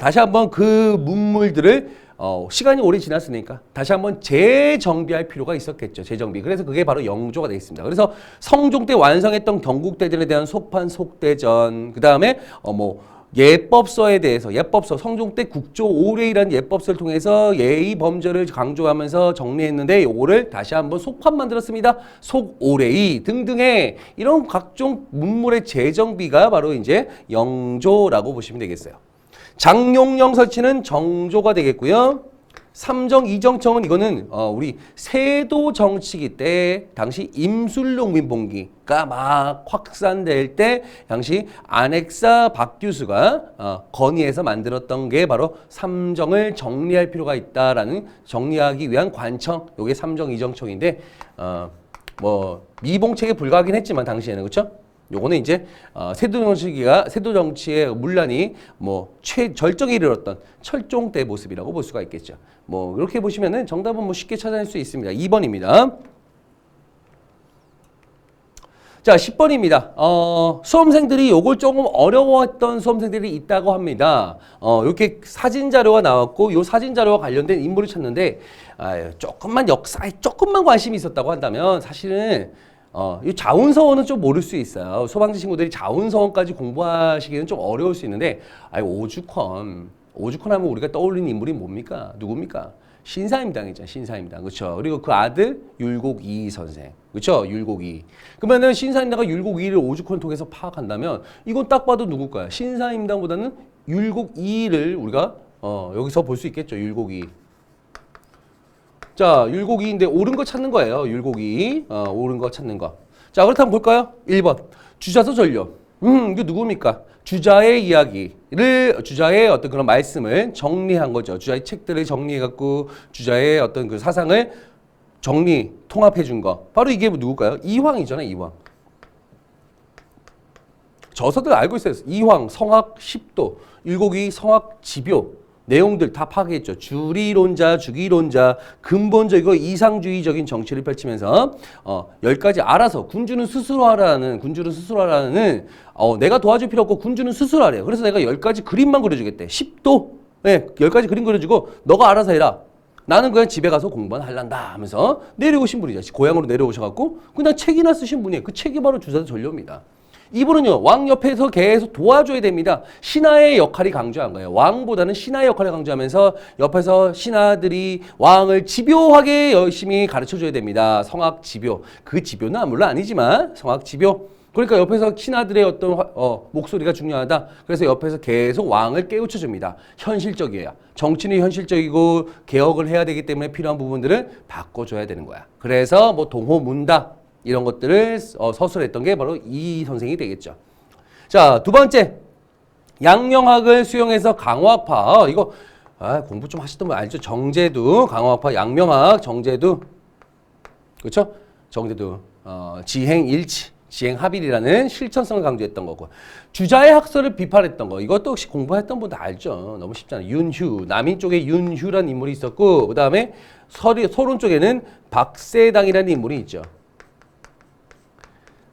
다시 한번 그 문물들을 시간이 오래 지났으니까 다시 한번 재정비할 필요가 있었겠죠. 재정비. 그래서 그게 바로 영조가 되겠습니다. 그래서 성종 때 완성했던 경국대전에 대한 속판 속대전, 그 다음에 예법서에 대해서 예법서 성종 때 국조 5례이라는 예법서를 통해서 예의 범절을 강조하면서 정리했는데 요거를 다시 한번 속판 만들었습니다. 속 5례이 등등의 이런 각종 문물의 재정비가 바로 이제 영조라고 보시면 되겠어요. 장용령 설치는 정조가 되겠고요. 삼정 이정청은 이거는 우리 세도 정치기 때 당시 임술농민봉기가 막 확산될 때 당시 안핵사 박규수가 건의해서 만들었던 게 바로 삼정을 정리할 필요가 있다라는 정리하기 위한 관청. 요게 삼정 이정청인데 미봉책에 불과하긴 했지만 당시에는 그렇죠? 요거는 이제 세도 정치의 문란이 최절정에 이르렀던 철종 때 모습이라고 볼 수가 있겠죠. 이렇게 보시면은 정답은 쉽게 찾아낼 수 있습니다. 2번입니다. 자, 10번입니다. 수험생들이 요걸 조금 어려워했던 수험생들이 있다고 합니다. 이렇게 사진 자료가 나왔고 요 사진 자료와 관련된 인물을 찾는데 조금만 역사에 조금만 관심이 있었다고 한다면 사실은 이 자운서원은 좀 모를 수 있어요. 소방지 친구들이 자운서원까지 공부하시기는 좀 어려울 수 있는데, 오죽헌 하면 우리가 떠올리는 인물이 뭡니까? 누굽니까? 신사임당이죠. 신사임당. 그렇죠. 그리고 그 아들 율곡이 선생. 그렇죠? 율곡이. 그러면은 신사임당과 율곡이를 오죽헌을 통해서 파악한다면 이건 딱 봐도 누굴까요? 신사임당보다는 율곡이를 우리가 여기서 볼 수 있겠죠. 율곡이. 자, 율곡이인데 옳은 거 찾는 거예요. 율곡이. 옳은 거 찾는 거. 자, 그렇다면 볼까요? 1번. 주자서 전려. 이게 누굽니까? 주자의 주자의 어떤 그런 말씀을 정리한 거죠. 주자의 책들을 정리해갖고 주자의 어떤 그 사상을 통합해 준 거. 바로 이게 누굴까요? 이황이잖아요, 이황. 저서들 알고 있어요. 이황, 성학 10도, 율곡이 성학 지묘. 내용들 다 파악했죠. 주리론자, 주기론자, 근본적이고 이상주의적인 정치를 펼치면서 10가지 알아서 군주는 스스로 하라는 내가 도와줄 필요 없고 군주는 스스로 하래요. 그래서 내가 10가지 그림만 그려주겠대. 10도 10가지 그림 그려주고 너가 알아서 해라. 나는 그냥 집에 가서 공부만 할란다 하면서 내려오신 분이죠. 고향으로 내려오셔갖고 그냥 책이나 쓰신 분이에요. 그 책이 바로 주자서 전료입니다. 이분은요, 왕 옆에서 계속 도와줘야 됩니다. 신하의 역할이 강조한 거예요. 왕보다는 신하의 역할을 강조하면서 옆에서 신하들이 왕을 집요하게 열심히 가르쳐줘야 됩니다. 성악 집요. 그 집요는 물론 아니지만 성악 집요. 그러니까 옆에서 신하들의 어떤 목소리가 중요하다. 그래서 옆에서 계속 왕을 깨우쳐줍니다. 현실적이에요. 정치는 현실적이고 개혁을 해야 되기 때문에 필요한 부분들을 바꿔줘야 되는 거야. 그래서 동호문다. 이런 것들을 서술했던 게 바로 이 선생이 되겠죠. 자, 두 번째. 양명학을 수용해서 강화학파. 이거 공부 좀 하시던 분 알죠? 정제두, 강화학파, 양명학, 정제두. 그렇죠? 정제두. 지행일치, 지행합일이라는 실천성을 강조했던 거고. 주자의 학설을 비판했던 거. 이것도 혹시 공부했던 분도 알죠? 너무 쉽잖아요. 윤휴. 남인 쪽에 윤휴라는 인물이 있었고, 그 다음에 서론 쪽에는 박세당이라는 인물이 있죠.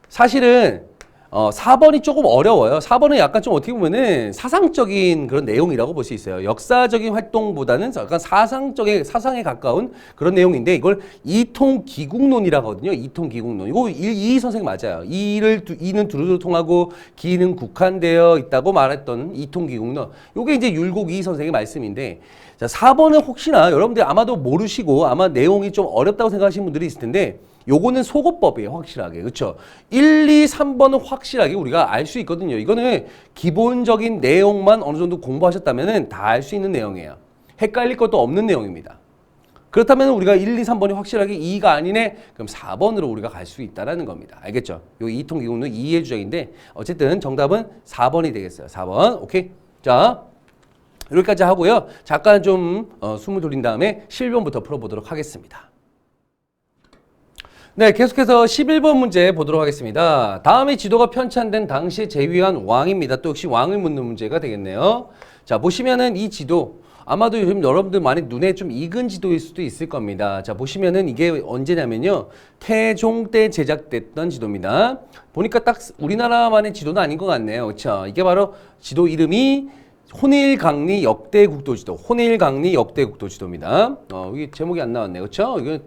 사실은 4번이 조금 어려워요. 4번은 약간 좀 어떻게 보면은 사상적인 그런 내용이라고 볼 수 있어요. 역사적인 활동보다는 약간 사상에 가까운 그런 내용인데 이걸 이통기국론이라고 하거든요. 이통기국론. 이거 이 선생 맞아요. 이는 두루두루 통하고 기는 국한되어 있다고 말했던 이통기국론. 요게 이제 율곡이 선생의 말씀인데 자, 4번은 혹시나 여러분들이 아마도 모르시고 아마 내용이 좀 어렵다고 생각하시는 분들이 있을 텐데 요거는 속어법이에요. 확실하게. 그렇죠? 1, 2, 3번은 확실하게 우리가 알 수 있거든요. 이거는 기본적인 내용만 어느 정도 공부하셨다면 다 알 수 있는 내용이에요. 헷갈릴 것도 없는 내용입니다. 그렇다면 우리가 1, 2, 3번이 확실하게 2가 아니네? 그럼 4번으로 우리가 갈 수 있다는 겁니다. 알겠죠? 요 이통기국론 2의 주장인데 어쨌든 정답은 4번이 되겠어요. 4번. 오케이? 자, 여기까지 하고요. 잠깐 좀 숨을 돌린 다음에 실변부터 풀어보도록 하겠습니다. 네, 계속해서 11번 문제 보도록 하겠습니다. 다음에 지도가 편찬된 당시 제위한 왕입니다. 또 역시 왕을 묻는 문제가 되겠네요. 자, 보시면은 이 지도 아마도 요즘 여러분들 많이 눈에 좀 익은 지도일 수도 있을 겁니다. 자, 보시면은 이게 언제냐면요. 태종 때 제작됐던 지도입니다. 보니까 딱 우리나라만의 지도는 아닌 것 같네요. 그렇죠? 이게 바로 지도 이름이 혼일강리 역대국도지도. 혼일강리 역대국도지도입니다. 이게 제목이 안 나왔네요. 그렇죠? 이거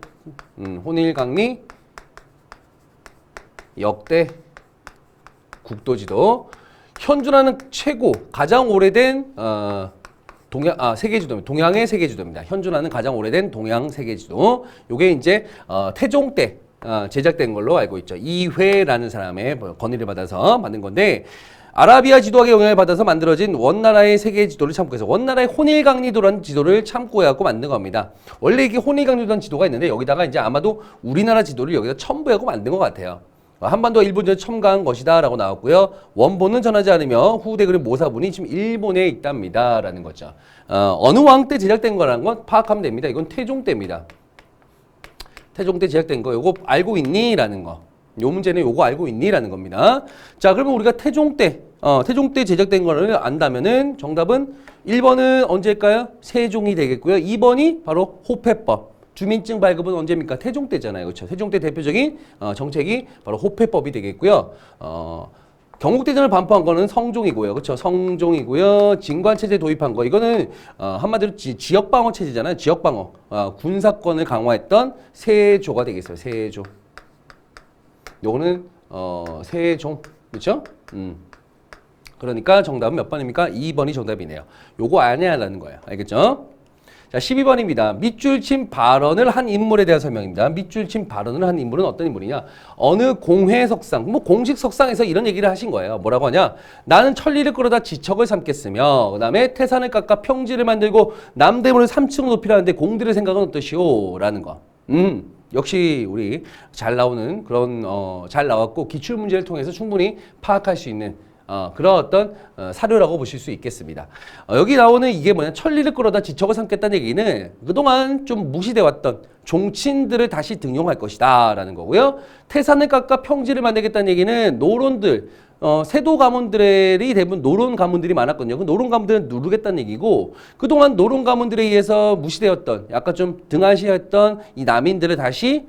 혼일강리 역대 국도지도. 현존하는 최고 가장 오래된 세계지도입니다. 동양의 세계지도입니다. 현존하는 가장 오래된 동양 세계지도. 요게 이제 태종 때 제작된 걸로 알고 있죠. 이회라는 사람의 건의를 받아서 만든 건데 아라비아 지도학의 영향을 받아서 만들어진 원나라의 세계 지도를 참고해서 원나라의 혼일강리도라는 지도를 참고해갖고 만든 겁니다. 원래 이게 혼일강리도라는 지도가 있는데 여기다가 이제 아마도 우리나라 지도를 여기다 첨부하고 만든 것 같아요. 한반도 일본전에 첨가한 것이다 라고 나왔고요. 원본은 전하지 않으며 후대 그림 모사본이 지금 일본에 있답니다 라는 거죠. 어느 왕 때 제작된 거라는 건 파악하면 됩니다. 이건 태종 때입니다. 태종 때 제작된 거 요거 알고 있니? 라는 거. 요 문제는 요거 알고 있니? 라는 겁니다. 자, 그러면 우리가 태종 때 제작된 거를 안다면은 정답은 1번은 언제일까요? 세종이 되겠고요. 2번이 바로 호패법. 주민증 발급은 언제입니까? 태종 때잖아요. 그렇죠? 태종 때 대표적인 정책이 바로 호패법이 되겠고요. 경국대전을 반포한 거는 성종이고요. 그렇죠? 성종이고요. 진관체제 도입한 거. 이거는 한마디로 지역방어 체제잖아요. 지역방어. 군사권을 강화했던 세조가 되겠어요. 세조. 요거는 세종. 그렇죠? 그러니까 정답은 몇 번입니까? 2번이 정답이네요. 요거 아니야라는 거예요. 알겠죠? 자, 12번입니다. 밑줄 친 발언을 한 인물에 대한 설명입니다. 밑줄 친 발언을 한 인물은 어떤 인물이냐? 어느 공회석상, 공식 석상에서 이런 얘기를 하신 거예요. 뭐라고 하냐? 나는 천리를 끌어다 지척을 삼겠으며, 그 다음에 태산을 깎아 평지를 만들고 남대문을 3층 높이라는데 공들의 생각은 어떠시오? 라는 거. 역시 우리 잘 나오는 그런 잘 나왔고 기출 문제를 통해서 충분히 파악할 수 있는 그런 어떤 사료라고 보실 수 있겠습니다. 여기 나오는 이게 뭐냐? 천리를 끌어다 지척을 삼겠다는 얘기는 그동안 좀 무시돼 왔던 종친들을 다시 등용할 것이다 라는 거고요. 태산을 깎아 평지를 만들겠다는 얘기는 노론들 세도 가문들이 대부분 노론 가문들이 많았거든요. 그 노론 가문들은 누르겠다는 얘기고 그동안 노론 가문들에 의해서 무시되었던 약간 좀 등한시했던 이 남인들을 다시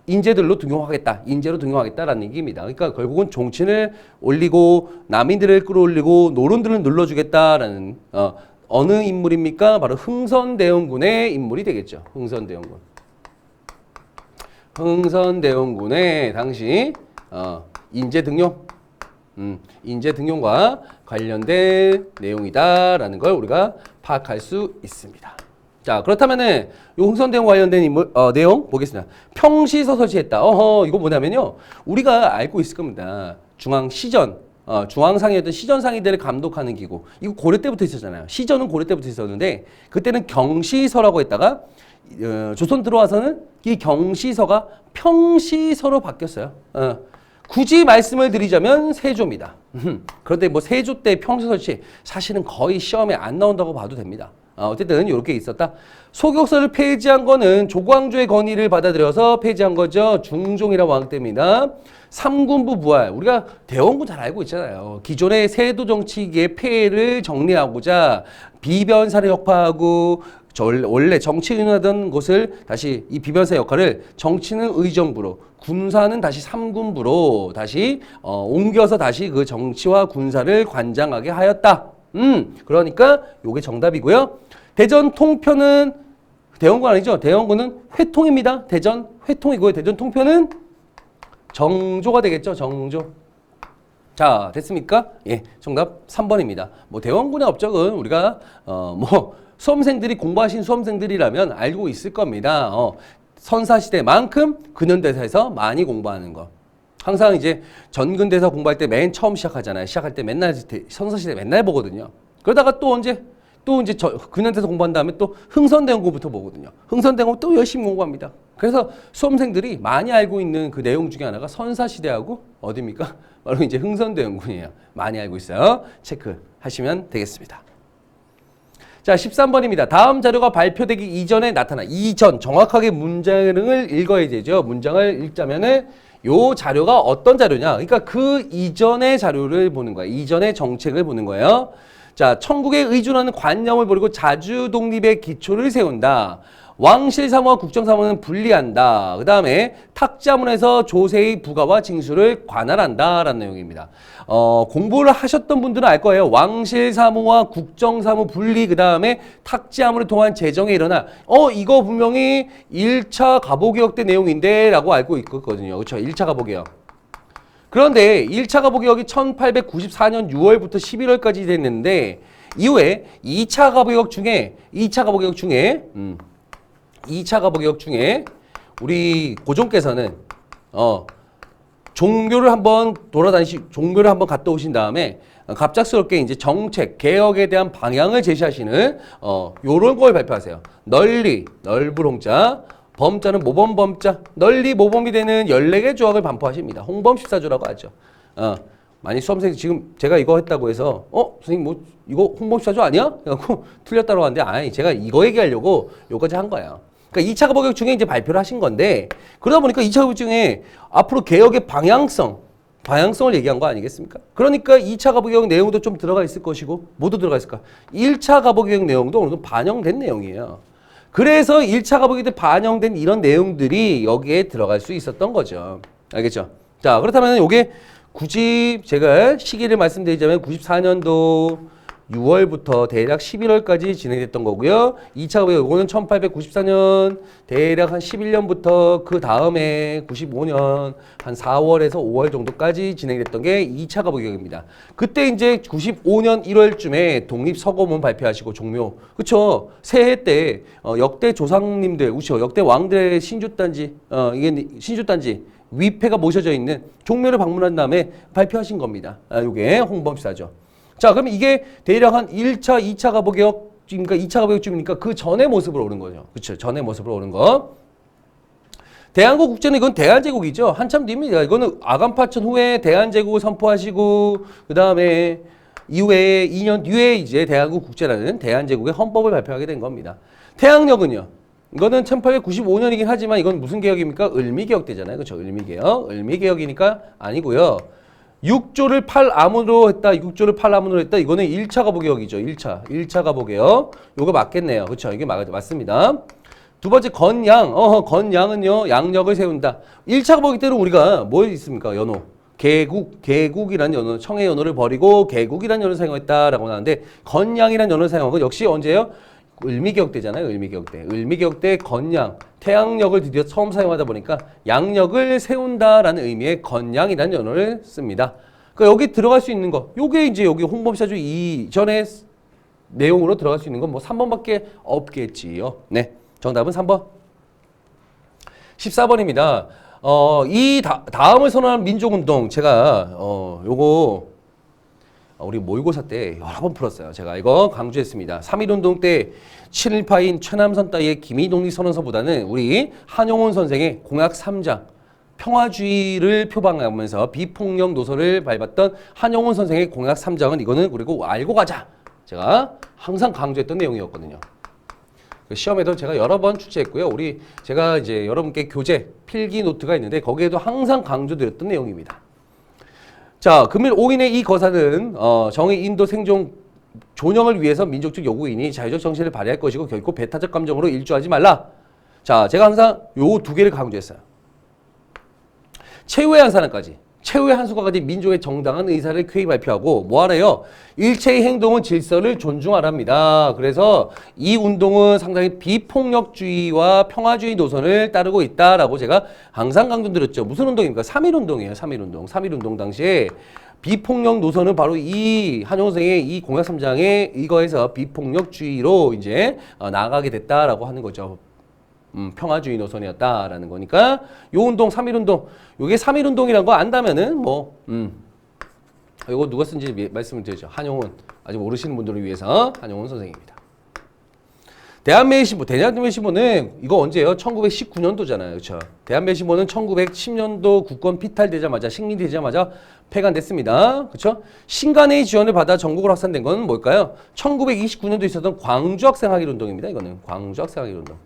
인재들로 등용하겠다. 인재로 등용하겠다라는 얘기입니다. 그러니까 결국은 종친을 올리고 남인들을 끌어올리고 노론들을 눌러주겠다라는 어느 인물입니까? 바로 흥선대원군의 인물이 되겠죠. 흥선대원군. 흥선대원군의 당시 인재 등용, 인재 등용과 관련된 내용이다라는 걸 우리가 파악할 수 있습니다. 자, 그렇다면은 요 흥선대원 관련된 인물 내용 보겠습니다. 평시서 설치했다. 이거 뭐냐면요. 우리가 알고 있을 겁니다. 중앙시전, 중앙상이었던 시전상의들을 감독하는 기구. 이거 고려 때부터 있었잖아요. 시전은 고려 때부터 있었는데 그때는 경시서라고 했다가 조선 들어와서는 이 경시서가 평시서로 바뀌었어요. 굳이 말씀을 드리자면 세조입니다. 그런데 뭐 세조 때 평시 설치 사실은 거의 시험에 안 나온다고 봐도 됩니다. 어쨌든 이렇게 있었다. 소격서를 폐지한 거는 조광조의 건의를 받아들여서 폐지한 거죠. 중종이라 왕 때입니다. 삼군부 부활. 우리가 대원군 잘 알고 있잖아요. 기존의 세도 정치기의 폐해를 정리하고자 비변사를 혁파하고 원래 정치인 하던 곳을 다시 이 비변사 역할을 정치는 의정부로, 군사는 다시 삼군부로 다시 옮겨서 다시 그 정치와 군사를 관장하게 하였다. 그러니까 요게 정답이고요. 대전 통편은 대원군 아니죠? 대원군은 회통입니다. 대전 회통이고요. 대전 통편은 정조가 되겠죠. 정조. 자, 됐습니까? 예, 정답 3번입니다. 뭐 대원군의 업적은 우리가 뭐 수험생들이 공부하신 수험생들이라면 알고 있을 겁니다. 선사시대만큼 근현대사에서 많이 공부하는 거. 항상 이제 전근대사 공부할 때 맨 처음 시작하잖아요. 시작할 때 맨날 선사시대 맨날 보거든요. 그러다가 또 이제 근현대사 공부한 다음에 또 흥선대원고부터 보거든요. 흥선대원고 또 열심히 공부합니다. 그래서 수험생들이 많이 알고 있는 그 내용 중에 하나가 선사시대하고 어디입니까? 바로 이제 흥선대원군이에요. 많이 알고 있어요. 체크하시면 되겠습니다. 자, 13번입니다. 다음 자료가 발표되기 이전에 나타나. 이전, 정확하게 문장을 읽어야 되죠. 문장을 읽자면은 요 자료가 어떤 자료냐. 그러니까 그 이전의 자료를 보는 거야. 이전의 정책을 보는 거예요. 자, 천국에 의존하는 관념을 버리고 자주 독립의 기초를 세운다. 왕실사무와 국정사무는 분리한다. 그 다음에 탁자문에서 조세의 부가와 징수를 관할한다 라는 내용입니다. 공부를 하셨던 분들은 알 거예요. 왕실사무와 국정사무 분리, 그 다음에 탁자문을 통한 재정에 일어나 이거 분명히 1차 가보개혁 때 내용인데 라고 알고 있거든요. 그렇죠? 1차 가보개혁. 그런데 1차 가보개혁이 1894년 6월부터 11월까지 됐는데 이후에 2차 가보개혁 중에 우리 고종께서는 종교를 한번 종교를 한번 갔다 오신 다음에 갑작스럽게 이제 정책, 개혁에 대한 방향을 제시하시는 요런 걸 발표하세요. 넓을 홍자, 범자는 모범범자, 널리 모범이 되는 14개 조항을 반포하십니다. 홍범14조라고 하죠. 많이 수험생이 지금 제가 이거 했다고 해서 선생님 뭐 이거 홍범14조 아니야? 그래갖고 틀렸다고 하는데 아니 제가 이거 얘기하려고 요까지 한 거예요. 그러니까 2차 가보개혁 중에 이제 발표를 하신 건데 그러다 보니까 2차 가보개혁 중에 앞으로 개혁의 방향성을 얘기한 거 아니겠습니까? 그러니까 2차 가보개혁 내용도 좀 들어가 있을 것이고 모두 들어가 있을까? 1차 가보개혁 내용도 어느 정도 반영된 내용이에요. 그래서 1차 가보개혁 때 반영된 이런 내용들이 여기에 들어갈 수 있었던 거죠. 알겠죠? 자, 그렇다면 요게 굳이 제가 시기를 말씀드리자면 94년도 6월부터 대략 11월까지 진행됐던 거고요. 2차 가보개혁 이거는 1894년 대략 한 11년부터 그 다음에 95년 한 4월에서 5월 정도까지 진행됐던 게 2차 가보개혁입니다. 그때 이제 95년 1월쯤에 독립서고문 발표하시고 종묘, 그쵸? 새해 때 역대 조상님들, 그쵸? 역대 왕들의 신주단지, 이게 신주단지 위패가 모셔져 있는 종묘를 방문한 다음에 발표하신 겁니다. 요게 홍범사죠. 자, 그럼 이게 대략 한 1차, 2차 가보개혁이니까 2차 가보개혁쯤이니까 그 전의 모습으로 오른 거죠. 그쵸? 전의 모습으로 오른 거. 대한국 국제는 이건 대한제국이죠. 한참 뒤입니다. 이거는 아간파천 후에 대한제국을 선포하시고 그 다음에 이후에 2년 뒤에 이제 대한국 국제라는 대한제국의 헌법을 발표하게 된 겁니다. 태양력은요. 이거는 1895년이긴 하지만 이건 무슨 개혁입니까? 을미개혁 때잖아요. 그렇죠? 을미개혁. 을미개혁이니까 아니고요. 6조를 8아문으로 했다. 6조를 8아문으로 했다. 이거는 1차 가보개혁이죠. 1차 가보개혁. 요거 맞겠네요. 그렇죠? 이게 맞습니다. 두 번째 건양. 건양은요. 양력을 세운다. 1차 가보개혁 때로 우리가 뭐 있습니까? 연호. 개국이라는 연호, 청해 연호를 버리고 개국이라는 연호를 사용했다라고 나오는데 건양이라는 연호를 사용한 건 역시 언제예요? 을미개혁 때잖아요. 을미개혁 때. 을미개혁 때 건양, 태양력을 드디어 처음 사용하다 보니까 양력을 세운다라는 의미의 건양이라는 연어를 씁니다. 그러니까 여기 들어갈 수 있는 거, 요게 이제 여기 홍범사조 이전의 내용으로 들어갈 수 있는 건 뭐 3번밖에 없겠지요. 네. 정답은 3번. 14번입니다. 이 다음을 선언한 민족운동, 제가, 요거, 우리 모의고사 때 여러 번 풀었어요. 제가 이거 강조했습니다. 3.1운동 때 친일파인 최남선 따위의 기미독립선언서보다는 우리 한용운 선생의 공약 3장 평화주의를 표방하면서 비폭력 노선을 밟았던 한용운 선생의 공약 3장은 이거는 그리고 알고 가자. 제가 항상 강조했던 내용이었거든요. 시험에도 제가 여러 번 출제했고요. 제가 이제 여러분께 교재, 필기 노트가 있는데 거기에도 항상 강조드렸던 내용입니다. 자, 금일 5인의 이 거사는 정의 인도 생존 존영을 위해서 민족적 요구이니 자유적 정신을 발휘할 것이고 결코 배타적 감정으로 일조하지 말라. 자, 제가 항상 요 두 개를 강조했어요. 최후의 한 사람까지, 최후의 한 수가까지 민족의 정당한 의사를 쾌히 발표하고 뭐하래요? 일체의 행동은 질서를 존중하랍니다. 그래서 이 운동은 상당히 비폭력주의와 평화주의 노선을 따르고 있다라고 제가 항상 강조드렸죠. 무슨 운동입니까? 3.1운동이에요. 3.1운동. 3.1운동 당시에 비폭력 노선은 바로 이 한용운 선생의 이 공약 3장에 이거에서 비폭력주의로 이제 나아가게 됐다라고 하는 거죠. 평화주의 노선이었다라는 거니까 요 운동 3.1운동 요게 3.1운동이란 거 안다면은 요거 누가 쓴지 말씀을 드리죠. 한용운 아직 모르시는 분들을 위해서 한용운 선생입니다. 대한매일신보 대한매일신보는 이거 언제예요? 1919년도잖아요. 그렇죠? 대한매일신보는 1910년도 국권 피탈되자마자 식민되자마자 폐간됐습니다. 그렇죠? 신간의 지원을 받아 전국으로 확산된 건 뭘까요? 1929년도에 있었던 광주학생학일운동입니다. 이거는 광주학생학일운동.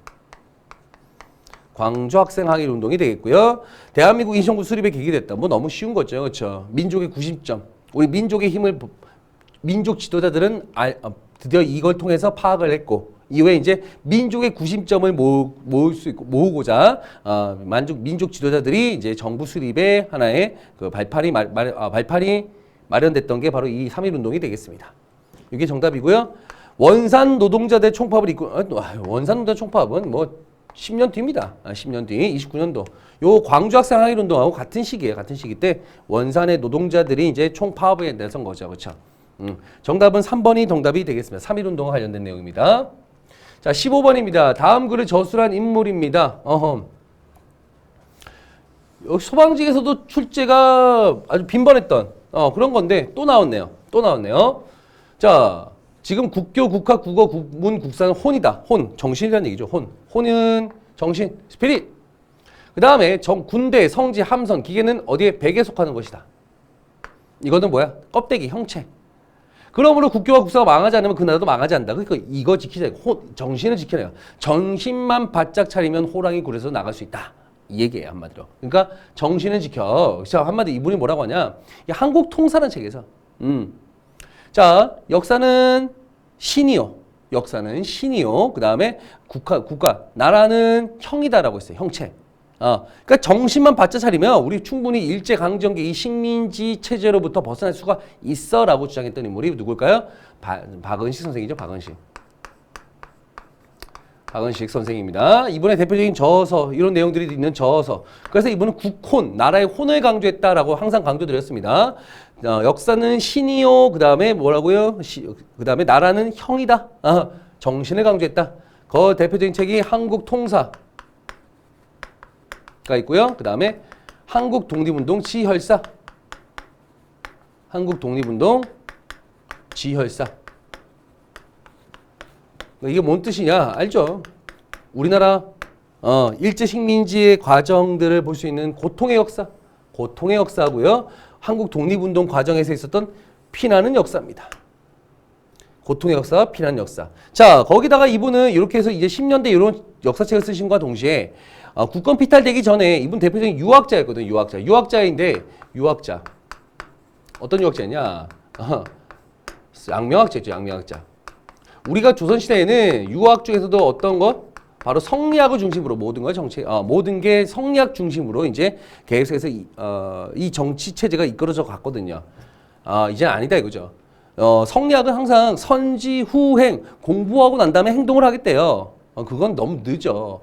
광주학생학일운동이 되겠고요. 대한민국 인천군 수립의 계기 됐다. 뭐 너무 쉬운 거죠. 그렇죠? 민족의 구심점. 우리 민족의 힘을 민족 지도자들은 드디어 이걸 통해서 파악을 했고 이후에 이제 민족의 구심점을 모을 수 있고 모으고자 민족 지도자들이 이제 정부 수립의 하나의 그 발판이 마련됐던 게 바로 이 3.1운동이 되겠습니다. 이게 정답이고요. 원산 노동자대 총파업을 원산 노동자 총파업은 뭐 10년 뒤입니다. 10년 뒤 29년도 요 광주학생 항일운동하고 같은 시기예요. 같은 시기 때 원산의 노동자들이 이제 총파업에 나선 거죠. 그렇죠? 정답은 3번이 정답이 되겠습니다. 3.1운동과 관련된 내용입니다. 자, 15번입니다. 다음 글을 저술한 인물입니다. 여기 소방직에서도 출제가 아주 빈번했던 그런 건데 또 나왔네요. 또 나왔네요. 자, 지금 국교, 국학, 국어, 국문, 국사는 혼이다. 혼, 정신이라는 얘기죠. 혼은 정신, 스피릿. 그 다음에 군대, 성지, 함선, 기계는 어디에? 백에 속하는 것이다. 이거는 뭐야? 껍데기, 형체. 그러므로 국교와 국사가 망하지 않으면 그 나라도 망하지 않는다. 그러니까 이거 지키자. 정신을 지켜내요. 정신만 바짝 차리면 호랑이 굴에서 나갈 수 있다. 이 얘기예요, 한마디로. 그러니까 정신을 지켜. 한마디로 이분이 뭐라고 하냐? 한국 통사라는 책에서. 자, 역사는 신이요. 역사는 신이요. 그 다음에 국가, 나라는 형이다라고 했어요. 형체. 그러니까 정신만 바짝 차리면 우리 충분히 일제강점기 이 식민지 체제로부터 벗어날 수가 있어라고 주장했던 인물이 누굴까요? 박은식 선생이죠. 박은식 선생입니다. 이분의 대표적인 저서, 이런 내용들이 있는 저서. 그래서 이분은 국혼, 나라의 혼을 강조했다라고 항상 강조드렸습니다. 역사는 신이요. 그 다음에 뭐라고요? 그 다음에 나라는 형이다. 정신을 강조했다. 그 대표적인 책이 한국통사가 있고요. 그 다음에 한국독립운동 지혈사. 한국독립운동 지혈사. 이게 뭔 뜻이냐? 알죠? 우리나라 일제 식민지의 과정들을 볼 수 있는 고통의 역사고요. 한국 독립운동 과정에서 있었던 피나는 역사입니다. 고통의 역사, 피나는 역사. 자, 거기다가 이분은 이렇게 해서 이제 10년대 이런 역사책을 쓰신과 동시에 국권 피탈되기 전에 이분 대표적인 유학자였거든요. 유학자인데 유학자. 어떤 유학자냐? 양명학자였죠. 양명학자. 우리가 조선시대에는 유학 중에서도 어떤 것? 바로 성리학을 중심으로 모든 걸 모든 게 성리학 중심으로 이제 계속해서 이 정치 체제가 이끌어져 갔거든요. 이제는 아니다 이거죠. 성리학은 항상 선지 후행 공부하고 난 다음에 행동을 하겠대요. 그건 너무 늦어.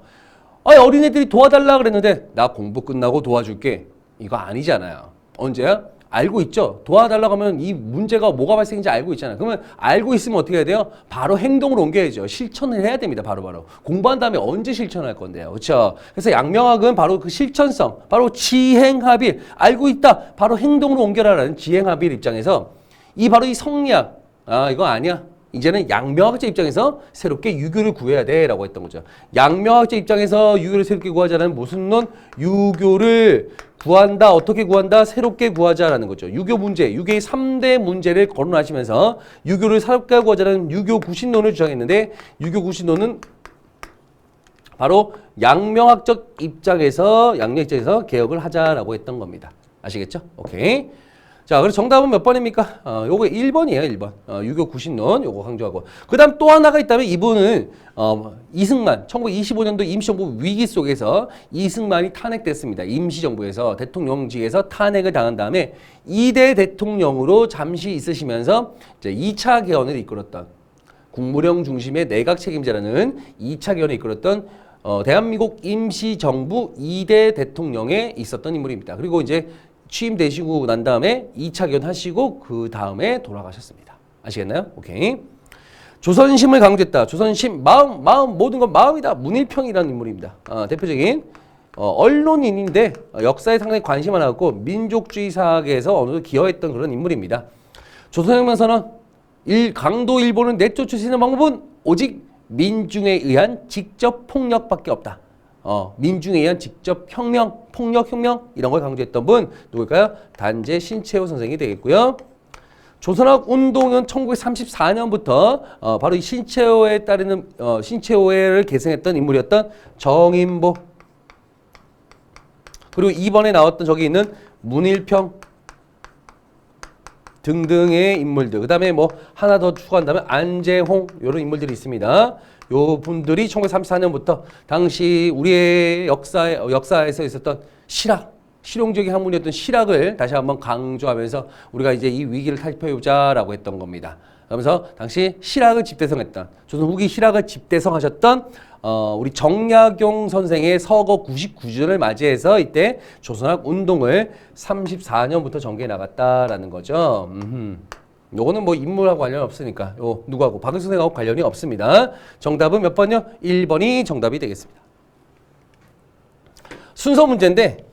어린애들이 도와달라 그랬는데 나 공부 끝나고 도와줄게. 이거 아니잖아요. 언제야? 알고 있죠. 도와달라고 하면 이 문제가 뭐가 발생인지 알고 있잖아요. 그러면 알고 있으면 어떻게 해야 돼요? 바로 행동으로 옮겨야죠. 실천을 해야 됩니다. 바로. 공부한 다음에 언제 실천할 건데요. 그렇죠? 그래서 양명학은 바로 그 실천성, 바로 지행합일, 알고 있다. 바로 행동으로 옮겨라라는 지행합일 입장에서 바로 이 성리학, 이거 아니야. 이제는 양명학자 입장에서 새롭게 유교를 구해야 돼라고 했던 거죠. 양명학자 입장에서 유교를 새롭게 구하자는 무슨 논? 유교를 구한다. 어떻게 구한다? 새롭게 구하자라는 거죠. 유교 문제, 유교의 3대 문제를 거론하시면서 유교를 새롭게 구하자는 유교 구신론을 주장했는데 유교 구신론은 바로 양명학적 입장에서 개혁을 하자라고 했던 겁니다. 아시겠죠? 오케이. 자, 그래서 정답은 몇 번입니까? 요거 1번이에요, 1번. 유교 구신론, 요거 강조하고. 그 다음 또 하나가 있다면 이분은, 이승만, 1925년도 임시정부 위기 속에서 이승만이 탄핵됐습니다. 임시정부에서 대통령직에서 탄핵을 당한 다음에 2대 대통령으로 잠시 있으시면서 이제 2차 개헌을 이끌었던 국무령 중심의 내각 책임자라는 2차 개헌을 이끌었던 대한민국 임시정부 2대 대통령에 있었던 인물입니다. 그리고 이제 취임되시고 난 다음에 2차 개헌 하시고 그 다음에 돌아가셨습니다. 아시겠나요? 오케이. 조선심을 강조했다. 조선심, 마음, 모든 건 마음이다. 문일평이라는 인물입니다. 대표적인 언론인인데 역사에 상당히 관심 많았고 민족주의 사학에서 어느 정도 기여했던 그런 인물입니다. 조선혁명선언, 강도 일본을 내쫓을 수 있는 방법은 오직 민중에 의한 직접 폭력밖에 없다. 민중에 의한 직접 혁명, 폭력혁명 이런 걸 강조했던 분 누굴까요? 단재 신채호 선생이 되겠고요. 조선학 운동은 1934년부터 바로 이 신채호에 따르는 신채호를 계승했던 인물이었던 정인보, 그리고 이번에 나왔던 저기 있는 문일평 등등의 인물들. 그 다음에 뭐 하나 더 추가한다면 안재홍 이런 인물들이 있습니다. 요 분들이 1934년부터 당시 우리의 역사에서 있었던 실용적인 학문이었던 실학을 다시 한번 강조하면서 우리가 이제 이 위기를 탈피해보자라고 했던 겁니다. 그러면서 당시 실학을 집대성했던, 조선 후기 실학을 집대성하셨던 우리 정약용 선생의 서거 99주년을 맞이해서 이때 조선학 운동을 34년부터 전개해 나갔다라는 거죠. 요거는 뭐 인물하고 관련이 없으니까 누구하고 박은수 선생하고 관련이 없습니다. 정답은 몇 번이요? 1번이 정답이 되겠습니다. 순서 문제인데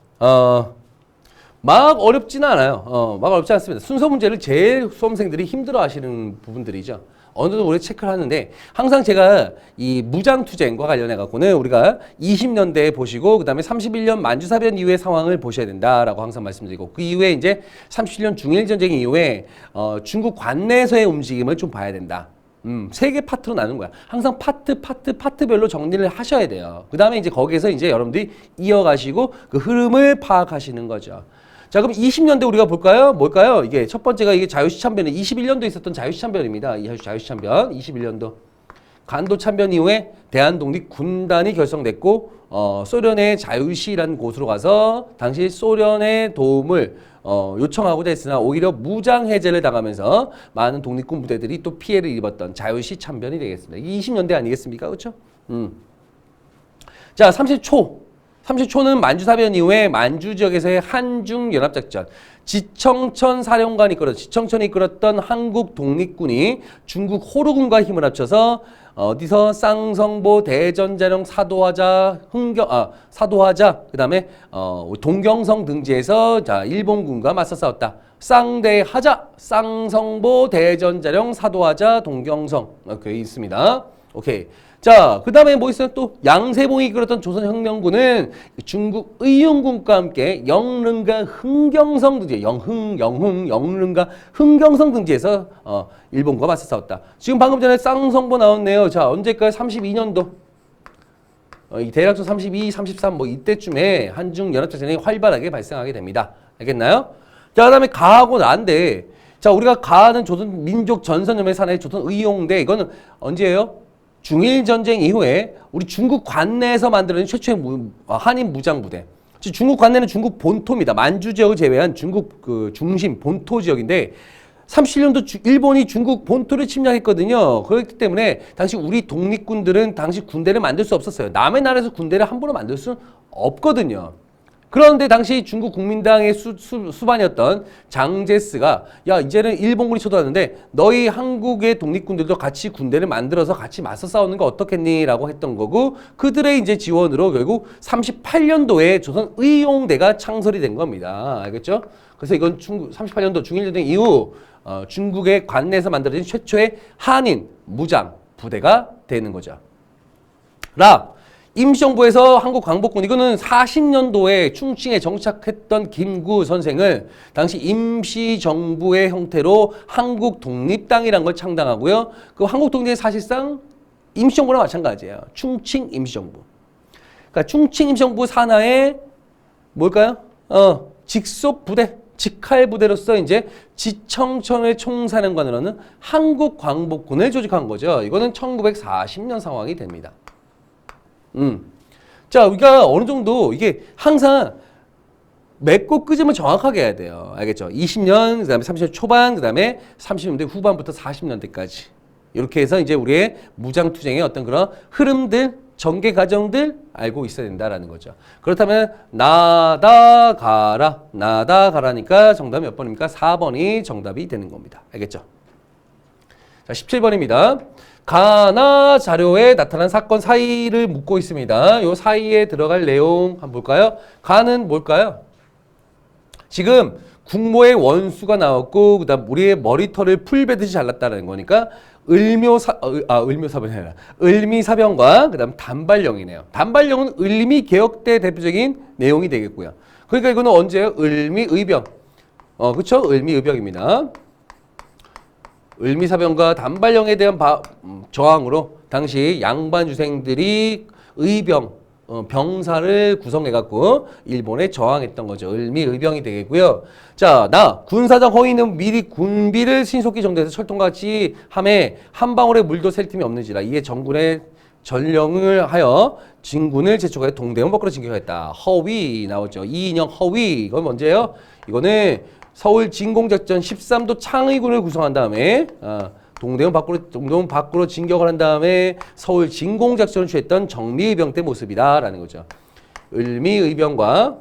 막 어렵지는 않아요. 막 어렵지 않습니다. 순서 문제를 제일 수험생들이 힘들어 하시는 부분들이죠. 어느 정도 오래 체크를 하는데 항상 제가 이 무장투쟁과 관련해 갖고는 우리가 20년대에 보시고 그 다음에 31년 만주사변 이후의 상황을 보셔야 된다라고 항상 말씀드리고 그 이후에 이제 37년 중일전쟁 이후에 중국 관내에서의 움직임을 좀 봐야 된다. 세 개 파트로 나누는 거야. 항상 파트별로 정리를 하셔야 돼요. 그 다음에 이제 거기에서 이제 여러분들이 이어가시고 그 흐름을 파악하시는 거죠. 자, 그럼 20년대 우리가 볼까요? 뭘까요? 이게 첫 번째가 이게 자유시 참변이 21년도에 있었던 자유시 참변입니다. 이 자유시 참변 21년도. 간도 참변 이후에 대한독립군단이 결성됐고 소련의 자유시라는 곳으로 가서 당시 소련의 도움을 요청하고자 했으나 오히려 무장 해제를 당하면서 많은 독립군 부대들이 또 피해를 입었던 자유시 참변이 되겠습니다. 20년대 아니겠습니까? 그렇죠? 자, 30초는 만주사변 이후에 만주 지역에서의 한중연합작전, 지청천이 이끌었던 한국 독립군이 중국 호루군과 힘을 합쳐서 어디서 쌍성보, 대전자령, 사도하자, 그 다음에 동경성 등지에서 자 일본군과 맞서 싸웠다. 쌍대하자, 쌍성보, 대전자령, 사도하자, 동경성 이렇게 있습니다. 오케이. 자, 그 다음에 뭐 있어요? 또 양세봉이 이끌었던 조선혁명군은 중국 의용군과 함께 영릉과 흥경성 등지, 영릉과 흥경성 등지에서 일본과 맞서 싸웠다. 지금 방금 전에 쌍성보 나왔네요. 자, 언제까지? 32년도. 대략적으로 32, 33 뭐 이때쯤에 한중 연합작전이 활발하게 발생하게 됩니다. 알겠나요? 자, 그 다음에 가하고 나인데, 자, 우리가 가하는 조선 민족 전선연맹 산하의 조선 의용대, 이거는 언제예요? 중일전쟁 이후에 우리 중국 관내에서 만들어낸 최초의 한인 무장부대. 중국 관내는 중국 본토입니다. 만주 지역을 제외한 중국 그 중심 본토 지역인데 37년도 일본이 중국 본토를 침략했거든요. 그렇기 때문에 당시 우리 독립군들은 당시 군대를 만들 수 없었어요. 남의 나라에서 군대를 함부로 만들 수는 없거든요. 그런데 당시 중국 국민당의 수반이었던 장제스가 야 이제는 일본군이 쳐들어왔는데 너희 한국의 독립군들도 같이 군대를 만들어서 같이 맞서 싸우는 거 어떻겠니? 라고 했던 거고 그들의 이제 지원으로 결국 38년도에 조선 의용대가 창설이 된 겁니다. 알겠죠? 그래서 이건 38년도 중일전쟁 이후 중국의 관내에서 만들어진 최초의 한인 무장 부대가 되는 거죠. 임시정부에서 한국 광복군, 이거는 40년도에 충칭에 정착했던 김구 선생을 당시 임시정부의 형태로 한국독립당이라는 걸 창당하고요. 그 한국독립이 사실상 임시정부랑 마찬가지예요. 충칭 임시정부. 그러니까 충칭 임시정부 산하에 뭘까요? 직속 부대, 직할 부대로서 이제 지청천의 총사령관으로는 한국광복군을 조직한 거죠. 이거는 1940년 상황이 됩니다. 자, 우리가 어느 정도 이게 항상 맺고 끄집을 정확하게 해야 돼요. 알겠죠? 20년, 그 다음에 30년 초반, 그 다음에 30년대 후반부터 40년대까지. 이렇게 해서 이제 우리의 무장투쟁의 어떤 그런 흐름들, 전개 과정들 알고 있어야 된다라는 거죠. 그렇다면, 나다가라니까 정답이 몇 번입니까? 4번이 정답이 되는 겁니다. 알겠죠? 자, 17번입니다. 가나 자료에 나타난 사건 사이를 묻고 있습니다. 요 사이에 들어갈 내용 한번 볼까요? 가는 뭘까요? 지금 국모의 원수가 나왔고 그다음 우리의 머리털을 풀 베듯이 잘랐다는 거니까 을묘사변이 아니라 을미사변과 그다음 단발령이네요. 단발령은 을미 개혁 때 대표적인 내용이 되겠고요. 그러니까 이거는 언제예요? 을미의병. 그렇죠? 을미의병입니다. 을미사변과 단발령에 대한 저항으로 당시 양반 유생들이 의병, 병사를 구성해갖고 일본에 저항했던 거죠. 을미의병이 되겠고요. 자, 군사적 허위는 미리 군비를 신속히 정도해서 철통과 같이 함에 한 방울의 물도 셀 틈이 없는지라 이에 정군의 전령을 하여 진군을 제촉하여 동대문 밖으로 진격했다. 허위 나오죠. 이인영 허위. 이건 언제예요? 이거는 서울 진공작전 13도 창의군을 구성한 다음에 동대문 밖으로 진격을 한 다음에 서울 진공작전을 취했던 정미의병 때 모습이다라는 거죠. 을미의병과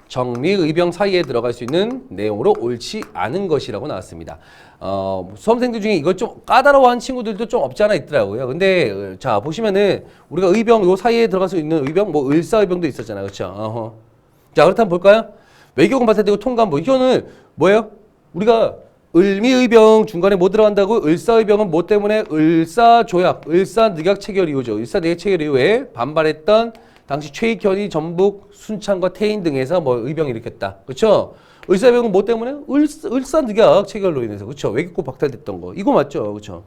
정미의병 사이에 들어갈 수 있는 내용으로 옳지 않은 것이라고 나왔습니다. 수험생들 중에 이걸 좀 까다로워한 친구들도 좀 없지 않아 있더라고요. 근데 자 보시면은 우리가 의병 요 사이에 들어갈 수 있는 의병 뭐 을사의병도 있었잖아요. 그렇죠? 자 그렇다면 볼까요? 외교관 발사되고 통감부 이거는 뭐예요? 우리가 을미의병 중간에 뭐 들어간다고? 을사의병은 뭐 때문에? 을사조약, 을사늑약 체결 이후죠. 을사늑약 체결 이후에 반발했던 당시 최익현이 전북, 순창과 태인 등에서 뭐 의병을 일으켰다. 그렇죠? 을사의병은 뭐 때문에? 을사늑약 체결로 인해서. 그렇죠? 외교권 박탈됐던 거. 이거 맞죠? 그렇죠?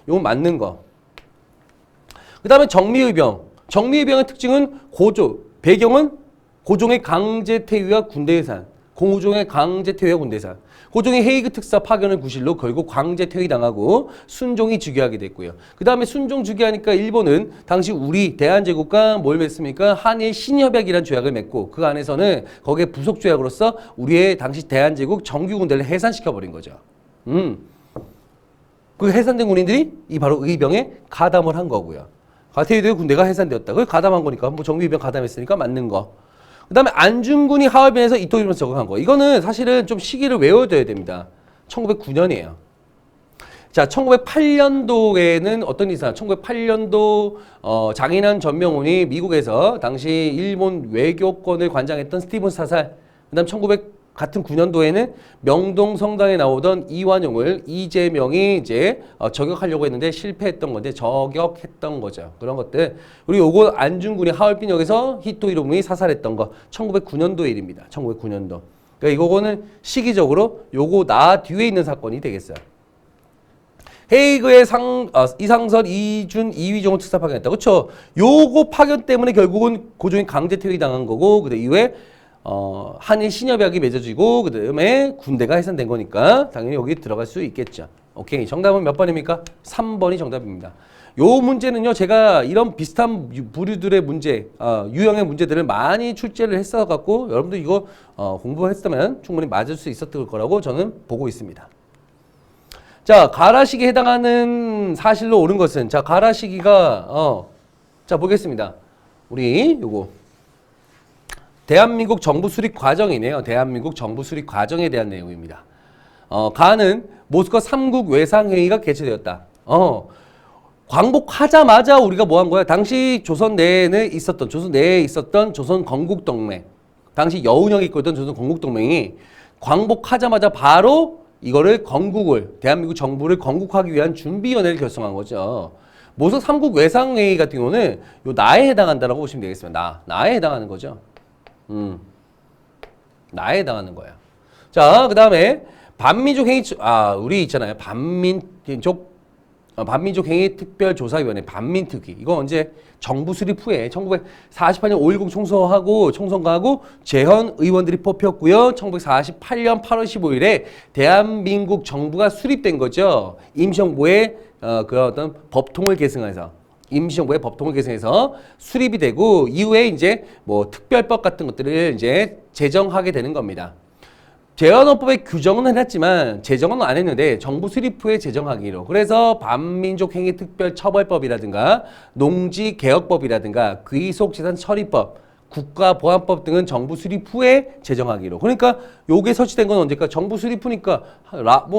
이건 맞는 거. 그 다음에 정미의병. 정미의병의 특징은 배경은 고종의 강제 퇴위와 군대 해산. 고종의 강제 퇴위와 군대 해산. 고종이 헤이그 특사 파견을 구실로 결국 강제 퇴위당하고 순종이 즉위하게 됐고요. 그 다음에 순종 즉위하니까 일본은 당시 우리 대한제국과 뭘 맺습니까? 한일 신협약이라는 조약을 맺고 그 안에서는 거기에 부속 조약으로서 우리의 당시 대한제국 정규 군대를 해산시켜버린 거죠. 그 해산된 군인들이 이 바로 의병에 가담을 한 거고요. 퇴위되고 군대가 해산되었다. 그걸 가담한 거니까 뭐 정규의병 가담했으니까 맞는 거. 그 다음에 안중근이 하얼빈에서 이토일본에서 적응한 거. 이거는 사실은 좀 시기를 외워둬야 됩니다. 1909년이에요. 자, 1908년도에는 어떤 일이 있었나? 1908년도 장인환 전명훈이 미국에서 당시 일본 외교권을 관장했던 스티븐 사살. 그 다음 같은 9년도에는 명동 성당에 나오던 이완용을 이재명이 이제 저격하려고 했는데 실패했던 건데 저격했던 거죠. 그런 것들. 그리고 요거 안중근이 하얼빈역에서 히토히로부미 사살했던 거 1909년도 일입니다. 1909년도. 그러니까 이거는 시기적으로 요거 뒤에 있는 사건이 되겠어요. 헤이그의 이상설, 이준, 이휘종을 특사 파견했다. 그렇죠? 요거 파견 때문에 결국은 고종이 강제 퇴위 당한 거고 그 이후에 한일 신협약이 맺어지고 그 다음에 군대가 해산된 거니까 당연히 여기 들어갈 수 있겠죠. 오케이. 정답은 몇 번입니까? 3번이 정답입니다. 요 문제는요, 제가 이런 비슷한 부류들의 문제, 유형의 문제들을 많이 출제를 했어갖고 여러분들 이거 공부했으면 충분히 맞을 수 있었을 거라고 저는 보고 있습니다. 자, 가라시기에 해당하는 사실로 옳은 것은, 자, 가라시기가, 자, 보겠습니다. 우리 요거. 대한민국 정부 수립 과정이네요. 대한민국 정부 수립 과정에 대한 내용입니다. 가는 모스크바 3국 외상회의가 개최되었다. 광복하자마자 우리가 뭐 한 거야? 당시 조선 내에 있었던 조선 건국동맹. 당시 여운형이 있거든 조선 건국동맹이 광복하자마자 바로 이거를 건국을 대한민국 정부를 건국하기 위한 준비위원회를 결성한 거죠. 모석 삼국 외상회의 같은 경우는 요 나에 해당한다라고 보시면 되겠습니다. 나에 해당하는 거죠. 나에 해당하는 거야. 자, 그 다음에 반민족 행위 우리 있잖아요. 반민족 행위 특별조사위원회 반민특위 이거 언제 정부 수립 후에 1948년 5.10 총선하고 재헌 의원들이 뽑혔고요. 1948년 8월 15일에 대한민국 정부가 수립된 거죠. 임시정부의 그 어떤 법통을 계승해서 임시정부의 법통을 계승해서 수립이 되고 이후에 이제 뭐 특별법 같은 것들을 이제 제정하게 되는 겁니다. 재헌헌법에 규정은 해놨지만 제정은 안 했는데 정부 수립 후에 제정하기로. 그래서 반민족 행위 특별 처벌법이라든가 농지개혁법이라든가 귀속재산 처리법, 국가보안법 등은 정부 수립 후에 제정하기로. 그러니까 요게 설치된 건 언제까? 정부 수립 후니까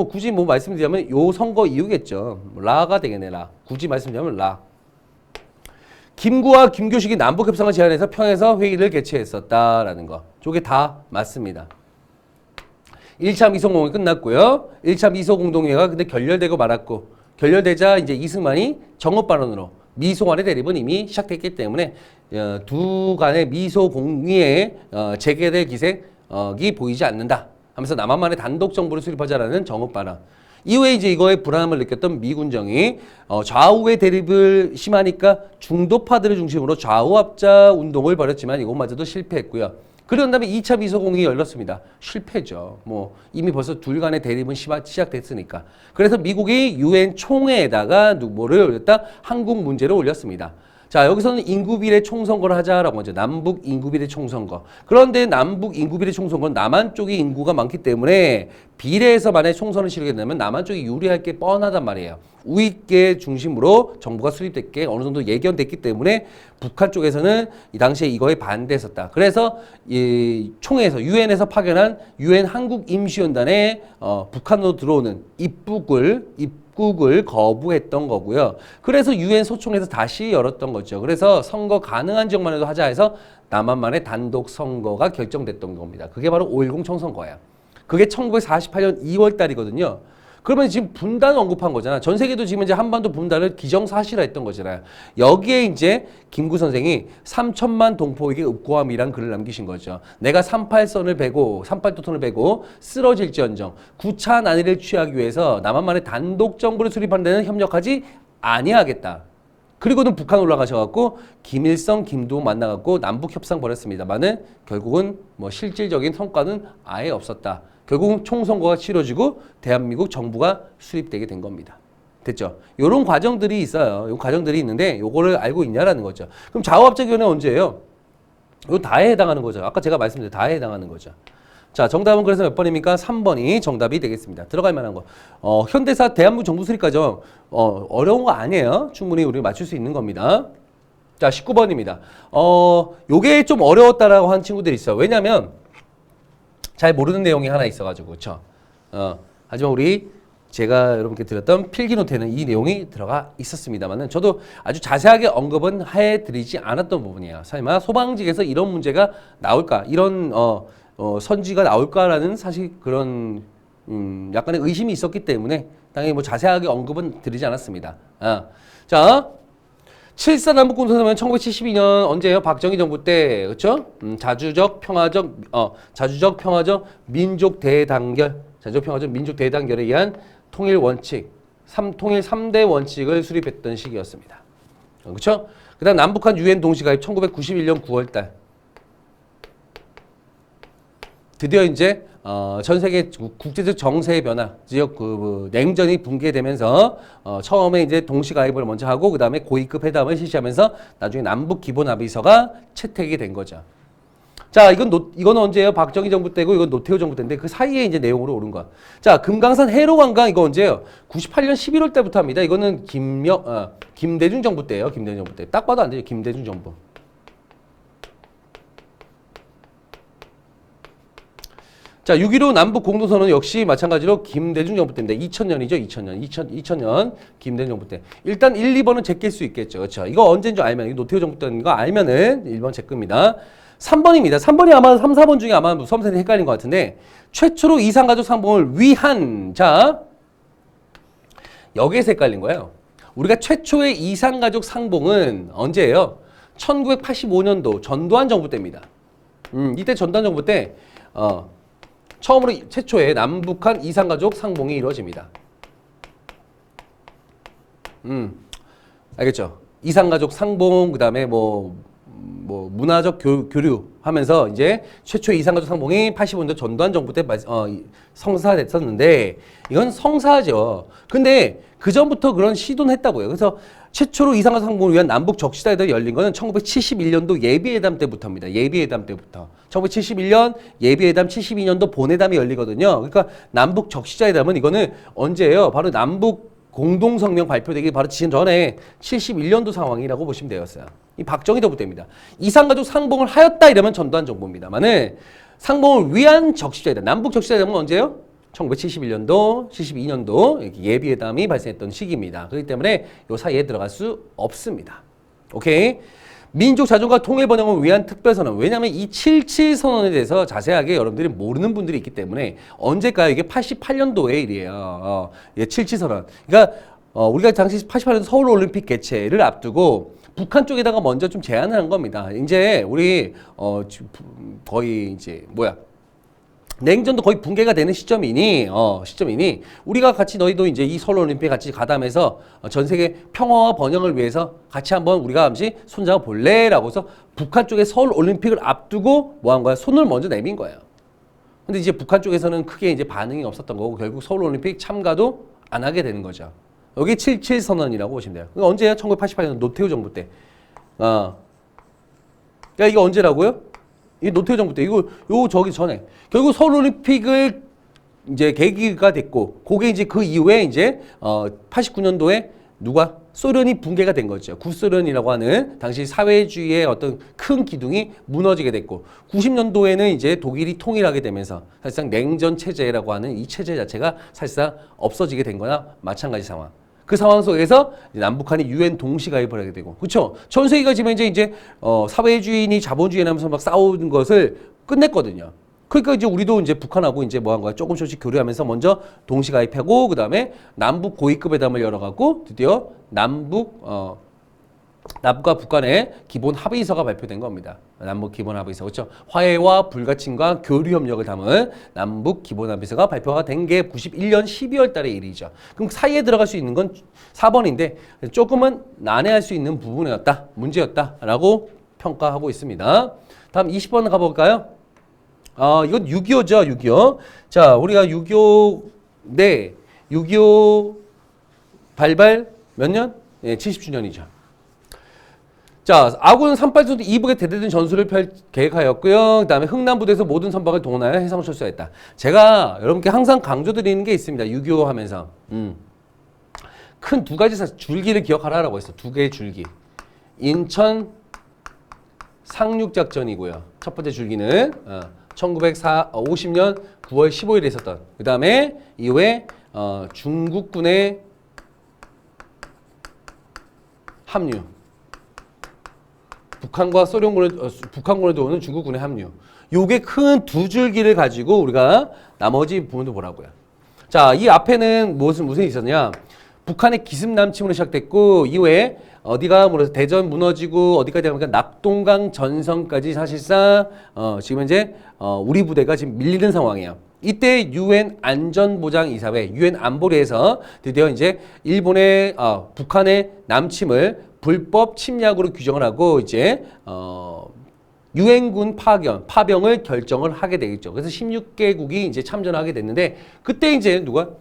굳이 말씀드리자면 요 선거 이후겠죠. 라가 되겠네. 라. 굳이 말씀드리자면 라. 김구와 김교식이 남북협상을 제안해서 평양에서 회의를 개최했었다라는 거. 저게 다 맞습니다. 1차 미소공동이 끝났고요. 1차 미소공동회가 근데 결렬되고 말았고 결렬되자 이제 이승만이 정업발언으로 미소간의 대립은 이미 시작됐기 때문에 두 간의 미소공의에 재개될 기색이 보이지 않는다 하면서 남한만의 단독 정부를 수립하자라는 정업발언. 이후에 이제 이거에 불안함을 느꼈던 미군정이 좌우의 대립을 심하니까 중도파들을 중심으로 좌우합자 운동을 벌였지만 이것마저도 실패했고요. 그런 다음에 2차 미소공이 열렸습니다. 실패죠. 이미 벌써 둘 간의 대립은 시작됐으니까. 그래서 미국이 유엔 총회에다가 뭐를 올렸다? 한국 문제를 올렸습니다. 자, 여기서는 인구비례 총선거를 하자라고 하죠. 남북 인구비례 총선거. 그런데 남북 인구비례 총선거는 남한 쪽이 인구가 많기 때문에 비례에서 만약에 총선을 치르게 되면 남한 쪽이 유리할 게 뻔하단 말이에요. 우익계 중심으로 정부가 수립될 게 어느 정도 예견됐기 때문에 북한 쪽에서는 이 당시에 이거에 반대했었다. 그래서 이 총회에서 유엔에서 파견한 유엔 한국임시연단에 북한으로 들어오는 입국을 거부했던 거고요. 그래서 유엔 소총에서 다시 열었던 거죠. 그래서 선거 가능한 지역만 해도 하자 해서 남한만의 단독 선거가 결정됐던 겁니다. 그게 바로 5.10 총선거예요. 그게 1948년 2월 달이거든요. 그러면 지금 분단을 언급한 거잖아. 전 세계도 지금 이제 한반도 분단을 기정사실화했던 거잖아요. 여기에 이제 김구 선생이 3천만 동포에게 읍고함이란 글을 남기신 거죠. 내가 38도선을 베고 쓰러질지언정 구차 난의를 취하기 위해서 남한만의 단독 정부를 수립하는 데는 협력하지 아니하겠다. 그리고는 북한 올라가셔갖고 김일성, 김두호 만나갖고 남북 협상 벌였습니다만은 결국은 실질적인 성과는 아예 없었다. 결국은 총선거가 치러지고 대한민국 정부가 수립되게 된 겁니다. 됐죠? 요런 과정들이 있어요. 요 과정들이 있는데 요거를 알고 있냐라는 거죠. 그럼 좌우합작위원회 언제예요? 요 다에 해당하는 거죠. 아까 제가 말씀드린 다에 해당하는 거죠. 자, 정답은 그래서 몇 번입니까? 3번이 정답이 되겠습니다. 들어갈 만한 거. 현대사 대한민국 정부 수립 과정 어려운 거 아니에요. 충분히 우리 맞출 수 있는 겁니다. 자, 19번입니다. 요게 좀 어려웠다라고 하는 친구들이 있어요. 왜냐면 잘 모르는 내용이 하나 있어가지고, 그쵸? 하지만 제가 여러분께 드렸던 필기노트에는 이 내용이 들어가 있었습니다만은 저도 아주 자세하게 언급은 해드리지 않았던 부분이에요. 설마 소방직에서 이런 문제가 나올까? 이런, 선지가 나올까라는 사실 그런, 약간의 의심이 있었기 때문에 당연히 자세하게 언급은 드리지 않았습니다. 자. 7.4 남북군선언은 1972년 언제예요? 박정희 정부 때, 그렇죠? 자주적 평화적 민족 대단결에 의한 통일 원칙, 통일 3대 원칙을 수립했던 시기였습니다. 그렇죠? 그다음 남북한 유엔 동시가입 1991년 9월달. 드디어 이제 전 세계 국제적 정세의 변화, 지역 냉전이 붕괴되면서 처음에 이제 동시가입을 먼저 하고 그 다음에 고위급 회담을 실시하면서 나중에 남북 기본 합의서가 채택이 된 거죠. 자, 이건 언제예요? 박정희 정부 때고 이건 노태우 정부 때인데 그 사이에 이제 내용으로 오른 거야. 자, 금강산 해로관광 이거 언제예요? 98년 11월 때부터 합니다. 이거는 김대중 정부 때예요. 김대중 정부 때. 딱 봐도 안 되죠. 김대중 정부. 자, 6.15 남북 공동선언 역시 마찬가지로 김대중 정부 때입니다. 2000년이죠. 2000년 김대중 정부 때. 일단 1, 2번은 제낄 수 있겠죠. 그렇죠. 이거 언제인 줄 알면, 이거 노태우 정부 때인 거 알면은 1번 제 겁니다. 3번입니다. 3번이 아마 3, 4번 중에 아마 수험생이 헷갈린 것 같은데, 최초로 이산가족 상봉을 위한, 자, 여기에서 헷갈린 거예요. 우리가 최초의 이산가족 상봉은 언제예요? 1985년도 전두환 정부 때입니다. 이때 전두환 정부 때, 처음으로 최초의 남북한 이산가족 상봉이 이루어집니다. 알겠죠? 이산가족 상봉, 그 다음에 문화적 교류 하면서 이제 최초의 이산가족 상봉이 85년도 전두환 정부 때 성사됐었는데, 이건 성사죠. 근데 그 전부터 그런 시도는 했다고요. 그래서 최초로 이산가족 상봉을 위한 남북 적시자회담이 열린 거는 1971년도 예비회담 때부터입니다. 예비회담 때부터. 1971년 예비회담, 72년도 본회담이 열리거든요. 그러니까 남북 적시자회담은 이거는 언제예요? 바로 남북 공동성명 발표되기 바로 전에 71년도 상황이라고 보시면 되었어요. 이 박정희 정부 때입니다. 이산가족 상봉을 하였다 이러면 전두환 정부입니다만은 상봉을 위한 적시자회담, 남북 적시자회담은 언제예요? 1971년도, 72년도 예비회담이 발생했던 시기입니다. 그렇기 때문에 이 사이에 들어갈 수 없습니다. 오케이? 민족 자존과 통일 번영을 위한 특별선언. 왜냐하면 이 77선언에 대해서 자세하게 여러분들이 모르는 분들이 있기 때문에 언제일까요? 이게 88년도의 일이에요. 77선언. 그러니까 우리가 당시 88년 서울올림픽 개최를 앞두고 북한 쪽에다가 먼저 좀 제안을 한 겁니다. 이제 우리 거의 이제 냉전도 거의 붕괴가 되는 시점이니 우리가 같이 너희도 이제 이 서울올림픽 같이 가담해서 전 세계 평화와 번영을 위해서 같이 한번 우리가 잠시 손잡아 볼래라고 해서 북한 쪽에 서울올림픽을 앞두고 뭐 한 거야? 손을 먼저 내민 거예요. 근데 이제 북한 쪽에서는 크게 이제 반응이 없었던 거고 결국 서울올림픽 참가도 안 하게 되는 거죠. 여기 77선언이라고 보시면 돼요. 그러니까 언제야? 1988년 노태우 정부 때. 그러니까 이게 언제라고요? 이 노태우 정부 때, 저기 전에. 결국 서울올림픽을 이제 계기가 됐고, 그게 이제 그 이후에 이제, 89년도에 소련이 붕괴가 된 거죠. 구소련이라고 하는 당시 사회주의의 어떤 큰 기둥이 무너지게 됐고, 90년도에는 이제 독일이 통일하게 되면서 사실상 냉전 체제라고 하는 이 체제 자체가 사실상 없어지게 된 거나 마찬가지 상황. 그 상황 속에서 남북한이 유엔 동시 가입을 하게 되고, 그렇죠? 전 세계가 지금 이제 사회주의니 자본주의 하면서 막 싸우는 것을 끝냈거든요. 그러니까 이제 우리도 이제 북한하고 이제 뭐 한 거야? 조금씩 교류하면서 먼저 동시 가입하고, 그 다음에 남북 고위급 회담을 열어갖고 드디어 남북과 북한의 기본 합의서가 발표된 겁니다. 남북 기본 합의서, 그렇죠? 화해와 불가침과 교류 협력을 담은 남북 기본 합의서가 발표가 된 게 91년 12월 달의 일이죠. 그럼 사이에 들어갈 수 있는 건 4번인데 조금은 난해할 수 있는 부분이었다, 문제였다라고 평가하고 있습니다. 다음 20번 가볼까요? 이건 6.25죠, 6.25. 자, 우리가 6.25 발발 몇 년? 네, 70주년이죠. 자, 아군 38선도 이북에 대대적인 전술을 펼 계획하였고요. 그 다음에 흥남부대에서 모든 선박을 동원하여 해상을 철수했다. 제가 여러분께 항상 강조드리는 게 있습니다. 6.25 하면서. 큰 두 가지 줄기를 기억하라고 했어. 두 개의 줄기. 인천 상륙작전이고요. 첫 번째 줄기는 1950년 9월 15일에 있었던. 그 다음에 이후에 중국군의 합류. 북한과 북한군에 들어오는 중국군의 합류. 요게 큰 두 줄기를 가지고 우리가 나머지 부분도 보라고요. 자, 이 앞에는 무슨 일이 있었냐? 북한의 기습남침으로 시작됐고, 이후에 어디가 대전 무너지고 어디까지 가니까 낙동강 전선까지 사실상 지금 현재 우리 부대가 지금 밀리는 상황이에요. 이때 유엔 안전보장이사회, 유엔 안보리에서 드디어 이제 일본의 북한의 남침을 불법 침략으로 규정을 하고 이제 유엔군 파병을 결정을 하게 되겠죠. 그래서 16개국이 이제 참전하게 됐는데 그때 이제 누가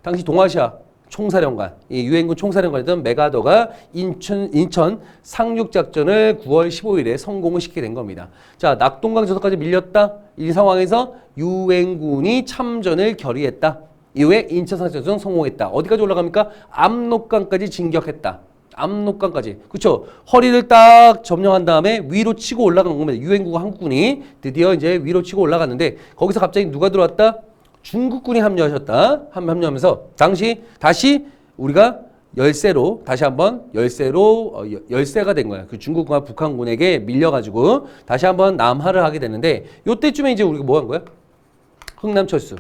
당시 동아시아 총사령관, 이 유엔군 총사령관이던 메가더가 인천 상륙작전을 9월 15일에 성공을 시키게 된 겁니다. 자, 낙동강 저서까지 밀렸다. 이 상황에서 유엔군이 참전을 결의했다. 이후에 인천 상륙작전 성공했다. 어디까지 올라갑니까? 압록강까지 진격했다. 압록강까지. 그쵸? 허리를 딱 점령한 다음에 위로 치고 올라간 겁니다. 유엔군과 한국군이 드디어 이제 위로 치고 올라갔는데 거기서 갑자기 누가 들어왔다? 중국군이 합류하셨다. 합류하면서 당시 다시 우리가 열세로 다시 한번 열세가 된 거야. 그 중국과 북한군에게 밀려가지고 다시 한번 남하를 하게 되는데 요때쯤에 이제 우리가 뭐 한 거야? 흥남철수.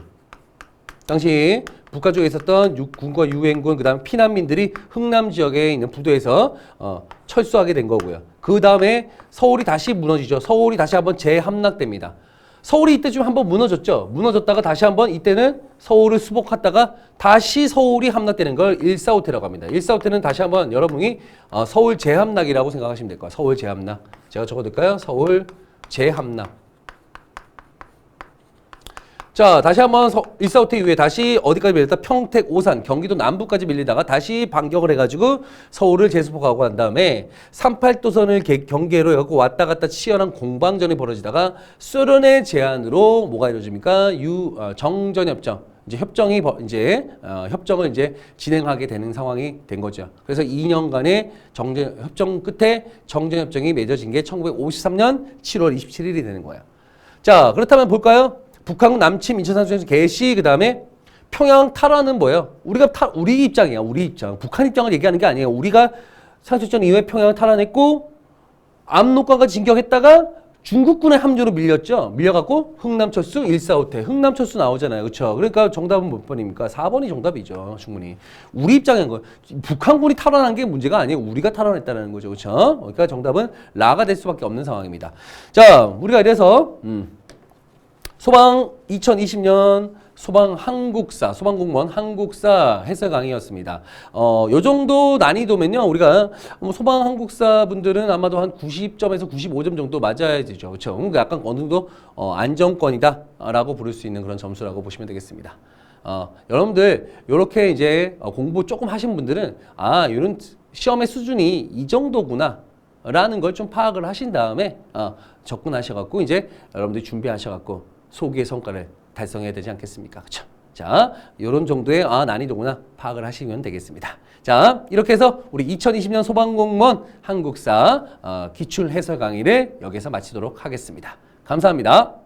당시 북한 쪽에 있었던 육군과 유엔군 그다음 피난민들이 흥남 지역에 있는 부두에서 철수하게 된 거고요. 그 다음에 서울이 다시 무너지죠. 서울이 다시 한번 재함락됩니다. 서울이 이때쯤 한번 무너졌죠. 무너졌다가 다시 한번 이때는 서울을 수복했다가 다시 서울이 함락되는 걸 145태라고 합니다. 145태는 다시 한번 여러분이 서울 재함락이라고 생각하시면 될 거예요. 서울 재함락. 제가 적어둘까요? 서울 재함락. 자, 다시 한번 145태 이후에 다시 어디까지 밀렸다? 평택, 오산, 경기도 남부까지 밀리다가 다시 반격을 해가지고 서울을 재수복하고 난 다음에 38도선을 경계로 해갖고 왔다 갔다 치열한 공방전이 벌어지다가 소련의 제안으로 뭐가 이루어집니까? 정전협정. 이제 협정을 이제 진행하게 되는 상황이 된 거죠. 그래서 2년간의 협정 끝에 정전협정이 맺어진 게 1953년 7월 27일이 되는 거예요. 자, 그렇다면 볼까요? 북한군 남침 인천상수에서 개시 그 다음에 평양 탈환은 뭐예요? 우리 입장이야. 우리 입장. 북한 입장을 얘기하는 게 아니에요. 우리가 상수전 이후에 평양을 탈환했고 압록강까지 진격했다가 중국군의 함정으로 밀렸죠. 밀려갖고 흥남철수 145태. 흥남철수 나오잖아요. 그렇죠? 그러니까 정답은 몇 번입니까? 4번이 정답이죠. 충분히. 우리 입장인 거예요. 북한군이 탈환한 게 문제가 아니에요. 우리가 탈환했다는 거죠. 그렇죠? 그러니까 정답은 라가 될 수밖에 없는 상황입니다. 자, 우리가 이래서 소방 2020년 소방 한국사, 소방공무원 한국사 해설 강의였습니다. 요 정도 난이도면요, 우리가 소방 한국사 분들은 아마도 한 90점에서 95점 정도 맞아야 되죠. 그렇죠? 그러니까 약간 어느 정도 안정권이다라고 부를 수 있는 그런 점수라고 보시면 되겠습니다. 여러분들 요렇게 이제 공부 조금 하신 분들은 이런 시험의 수준이 이 정도구나 라는 걸 좀 파악을 하신 다음에 접근하셔갖고 이제 여러분들이 준비하셔갖고 소기의 성과를 달성해야 되지 않겠습니까? 그렇죠? 자, 이런 정도의 난이도구나 파악을 하시면 되겠습니다. 자, 이렇게 해서 우리 2020년 소방공무원 한국사 기출 해설 강의를 여기서 마치도록 하겠습니다. 감사합니다.